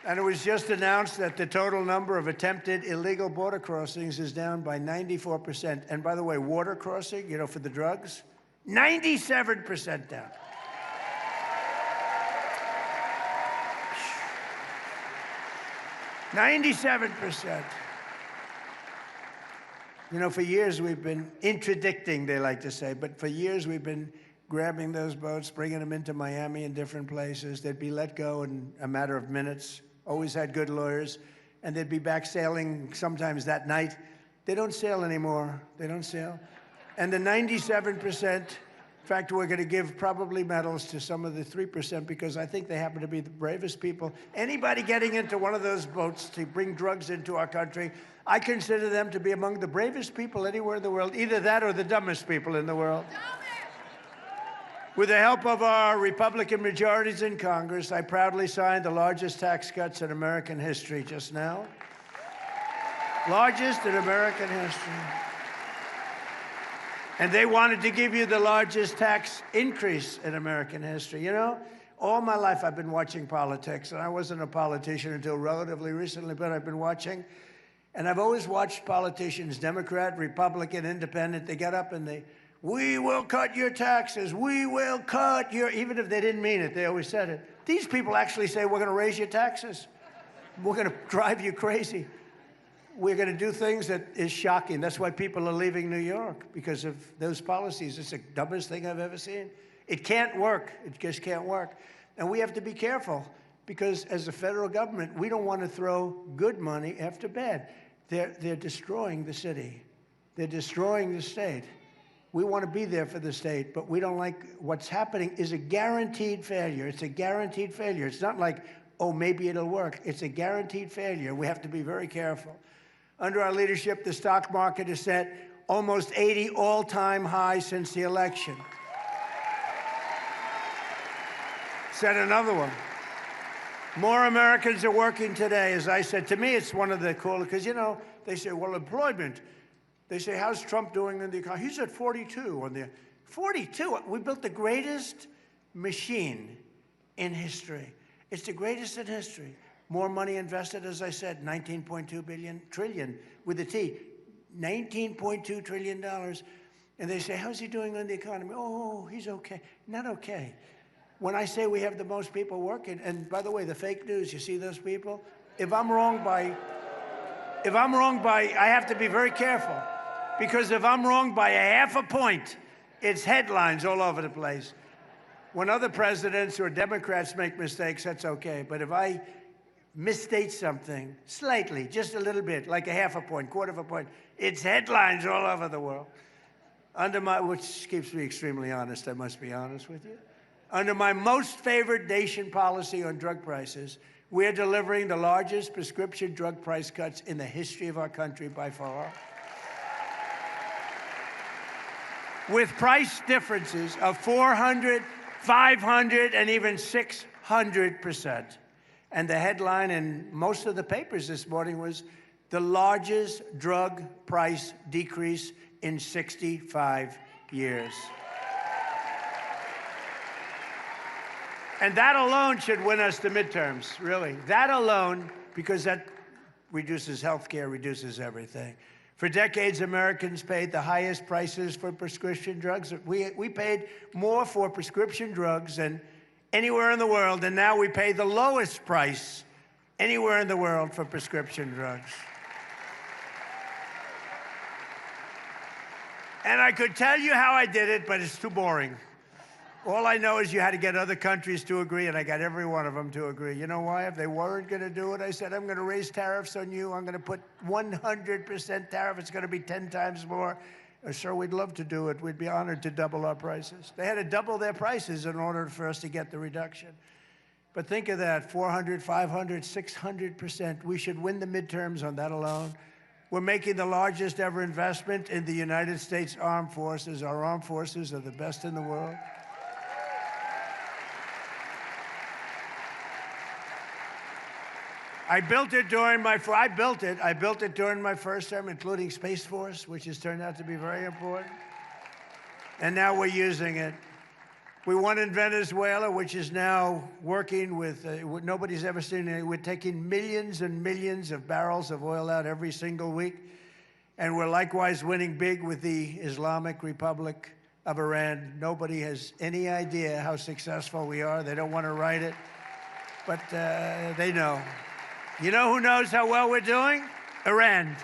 And it was just announced that the total number of attempted illegal border crossings is down by 94%. And by the way, water crossing, you know, for the drugs, 97% down. 97%. You know, for years we've been interdicting, they like to say, but for years we've been grabbing those boats, bringing them into Miami and different places. They'd be let go in a matter of minutes, always had good lawyers, and they'd be back sailing sometimes that night. They don't sail anymore. They don't sail. And the 97%, in fact, we're going to give probably medals to some of the 3% because I think they happen to be the bravest people. Anybody getting into one of those boats to bring drugs into our country, I consider them to be among the bravest people anywhere in the world, either that or the dumbest people in the world. With the help of our Republican majorities in Congress, I proudly signed the largest tax cuts in American history just now. Largest in American history. And they wanted to give you the largest tax increase in American history. You know, all my life I've been watching politics, and I wasn't a politician until relatively recently, but I've been watching. And I've always watched politicians, Democrat, Republican, Independent, they get up and we will cut your taxes, we will cut your, even if they didn't mean it, they always said it. These people actually say, we're going to raise your taxes. We're going to drive you crazy. We're going to do things that is shocking. That's why people are leaving New York, because of those policies. It's the dumbest thing I've ever seen. It can't work. It just can't work. And we have to be careful, because as a federal government, we don't want to throw good money after bad. They're destroying the city. They're destroying the state. We want to be there for the state, but we don't like what's happening is a guaranteed failure. It's a guaranteed failure. It's not like, oh, maybe it'll work. It's a guaranteed failure. We have to be very careful. Under our leadership, the stock market has set almost 80 all-time highs since the election. Set another one. More Americans are working today. As I said, to me, it's one of the coolest, because, you know, they say, well, employment. They say, how's Trump doing in the economy? He's at 42 on the 42. We built the greatest machine in history. It's the greatest in history. More money invested, as I said, $19.2 trillion with a T, $19.2 trillion. And they say, how's he doing on the economy? Oh, he's okay. Not okay. When I say we have the most people working, and by the way, the fake news, you see those people? If I'm wrong by, I have to be very careful, because if I'm wrong by a half a point, it's headlines all over the place. When other presidents or Democrats make mistakes, that's okay. But if I misstate something slightly, just a little bit, like a half a point, quarter of a point, it's headlines all over the world. Which keeps me extremely honest, I must be honest with you. Under my most favored nation policy on drug prices, we're delivering the largest prescription drug price cuts in the history of our country by far. With price differences of 400, 500, and even 600%. And the headline in most of the papers this morning was the largest drug price decrease in 65 years. And that alone should win us the midterms, really. That alone, because that reduces health care, reduces everything. For decades, Americans paid the highest prices for prescription drugs. We paid more for prescription drugs than anywhere in the world, and now we pay the lowest price anywhere in the world for prescription drugs. And I could tell you how I did it, but it's too boring. All I know is you had to get other countries to agree, and I got every one of them to agree. You know why? If they weren't going to do it, I said, I'm going to raise tariffs on you. I'm going to put 100% tariff. It's going to be 10 times more. Sir, we'd love to do it. We'd be honored to double our prices. They had to double their prices in order for us to get the reduction. But think of that, 400, 500, 600%. We should win the midterms on that alone. We're making the largest ever investment in the United States Armed Forces. Our armed forces are the best in the world. I built it during my first term, including Space Force, which has turned out to be very important. And now we're using it. We won in Venezuela, which is now working with what nobody's ever seen. We're taking millions and millions of barrels of oil out every single week. And we're likewise winning big with the Islamic Republic of Iran. Nobody has any idea how successful we are. They don't want to write it, but they know. You know who knows how well we're doing? Iran.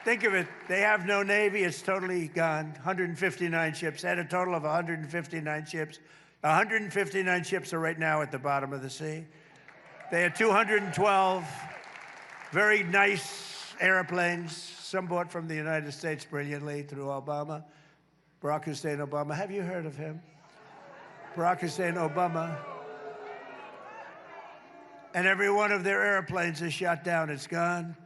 Think of it. They have no Navy. It's totally gone. 159 ships. They had a total of 159 ships. 159 ships are right now at the bottom of the sea. They had 212 very nice airplanes, some bought from the United States brilliantly through Obama. Barack Hussein Obama. Have you heard of him? Barack Hussein Obama. And every one of their airplanes is shot down. It's gone.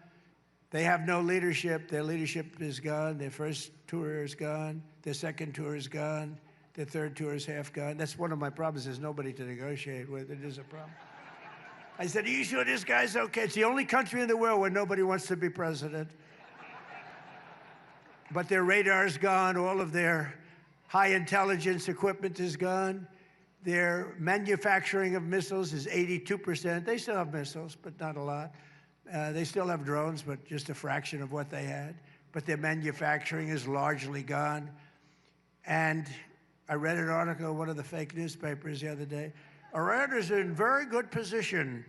They have no leadership. Their leadership is gone. Their first tour is gone. Their second tour is gone. Their third tour is half gone. That's one of my problems. There's nobody to negotiate with. It is a problem. I said, are you sure this guy's okay? It's the only country in the world where nobody wants to be president. But their radar's gone. All of their high intelligence equipment is gone. Their manufacturing of missiles is 82%. They still have missiles, but not a lot. They still have drones, but just a fraction of what they had. But their manufacturing is largely gone. And I read an article in one of the fake newspapers the other day. Iran is in very good position.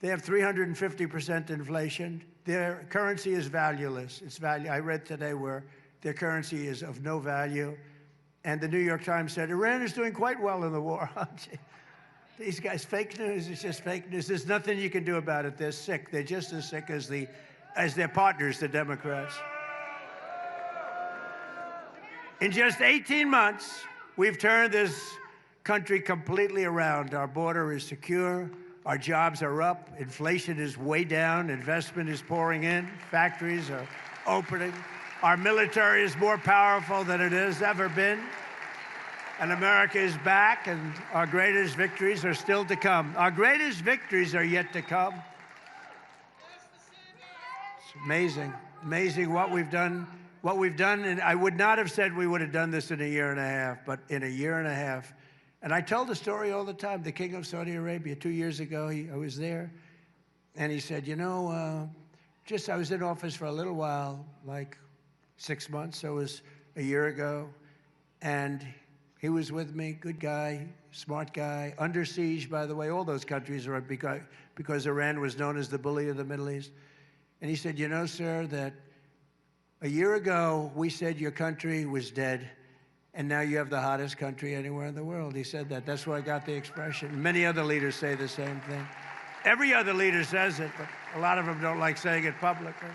They have 350% inflation. Their currency is valueless. I read today where their currency is of no value. And the New York Times said, Iran is doing quite well in the war. These guys, fake news, it's just fake news. There's nothing you can do about it. They're sick. They're just as sick as their partners, the Democrats. In just 18 months, we've turned this country completely around. Our border is secure. Our jobs are up. Inflation is way down. Investment is pouring in. Factories are opening. Our military is more powerful than it has ever been. And America is back, and our greatest victories are still to come. Our greatest victories are yet to come. It's amazing, amazing what we've done. And I would not have said we would have done this in a year and a half, but in a year and a half. And I tell the story all the time. The King of Saudi Arabia, 2 years ago, I was there, and he said, you know, I was in office for a little while, like 6 months, so it was a year ago, and he was with me, good guy, smart guy, under siege, by the way. All those countries are because Iran was known as the bully of the Middle East. And he said, you know, sir, that a year ago, we said your country was dead, and now you have the hottest country anywhere in the world. He said that. That's where I got the expression. Many other leaders say the same thing. Every other leader says it, but a lot of them don't like saying it publicly.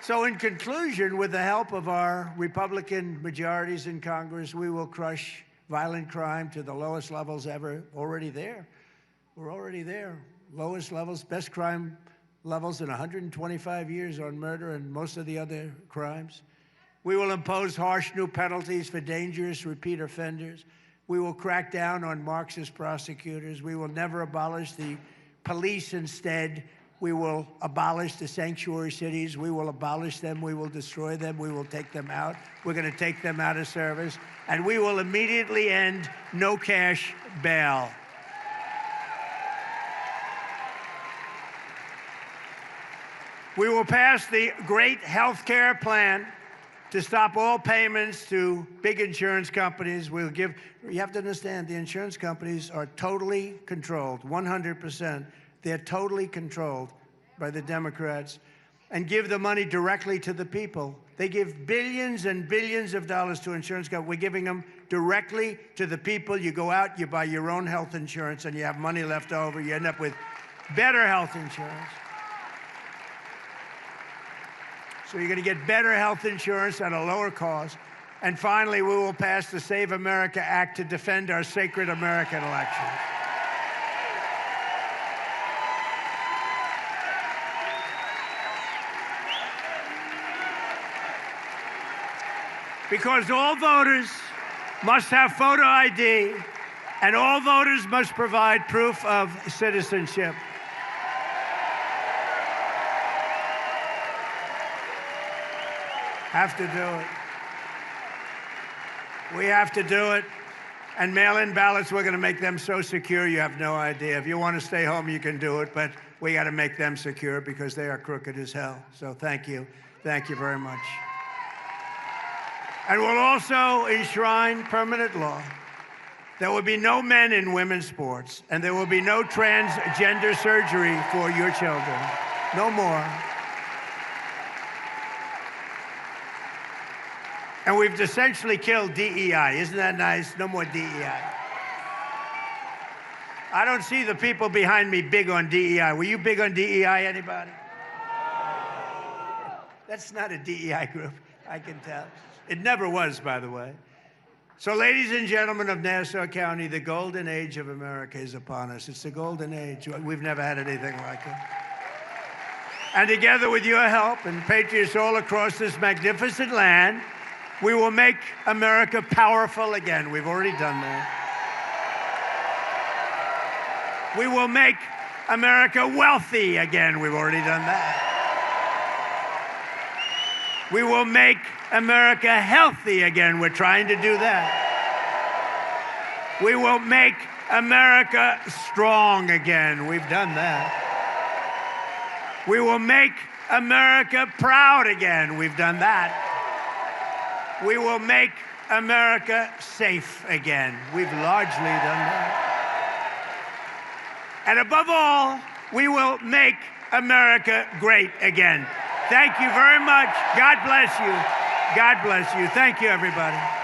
So in conclusion, with the help of our Republican majorities in Congress, we will crush violent crime to the lowest levels ever. Already there. We're already there. Lowest levels, best crime levels in 125 years on murder and most of the other crimes. We will impose harsh new penalties for dangerous repeat offenders. We will crack down on Marxist prosecutors. We will never abolish the police. Instead, we will abolish the sanctuary cities. We will abolish them. We will destroy them. We will take them out. We're going to take them out of service. And we will immediately end no cash bail. We will pass the great health care plan to stop all payments to big insurance companies. You have to understand, the insurance companies are totally controlled, 100%. They're totally controlled by the Democrats, and give the money directly to the people. They give billions and billions of dollars to insurance companies. We're giving them directly to the people. You go out, you buy your own health insurance, and you have money left over. You end up with better health insurance. So you're going to get better health insurance at a lower cost. And finally, we will pass the Save America Act to defend our sacred American elections. Because all voters must have photo ID, and all voters must provide proof of citizenship. Have to do it. We have to do it. And mail-in ballots, we're going to make them so secure you have no idea. If you want to stay home, you can do it, but we got to make them secure because they are crooked as hell. So thank you. Thank you very much. And we'll also enshrine permanent law. There will be no men in women's sports, and there will be no transgender surgery for your children. No more. And we've essentially killed DEI. Isn't that nice? No more DEI. I don't see the people behind me big on DEI. Were you big on DEI, anybody? That's not a DEI group, I can tell. It never was, by the way. So, ladies and gentlemen of Nassau County, the golden age of America is upon us. It's the golden age. We've never had anything like it. And together with your help and patriots all across this magnificent land, we will make America powerful again. We've already done that. We will make America wealthy again. We've already done that. We will make America healthy again. We're trying to do that. We will make America strong again. We've done that. We will make America proud again. We've done that. We will make America safe again. We've largely done that. And above all, we will make America great again. Thank you very much. God bless you. God bless you. Thank you, everybody.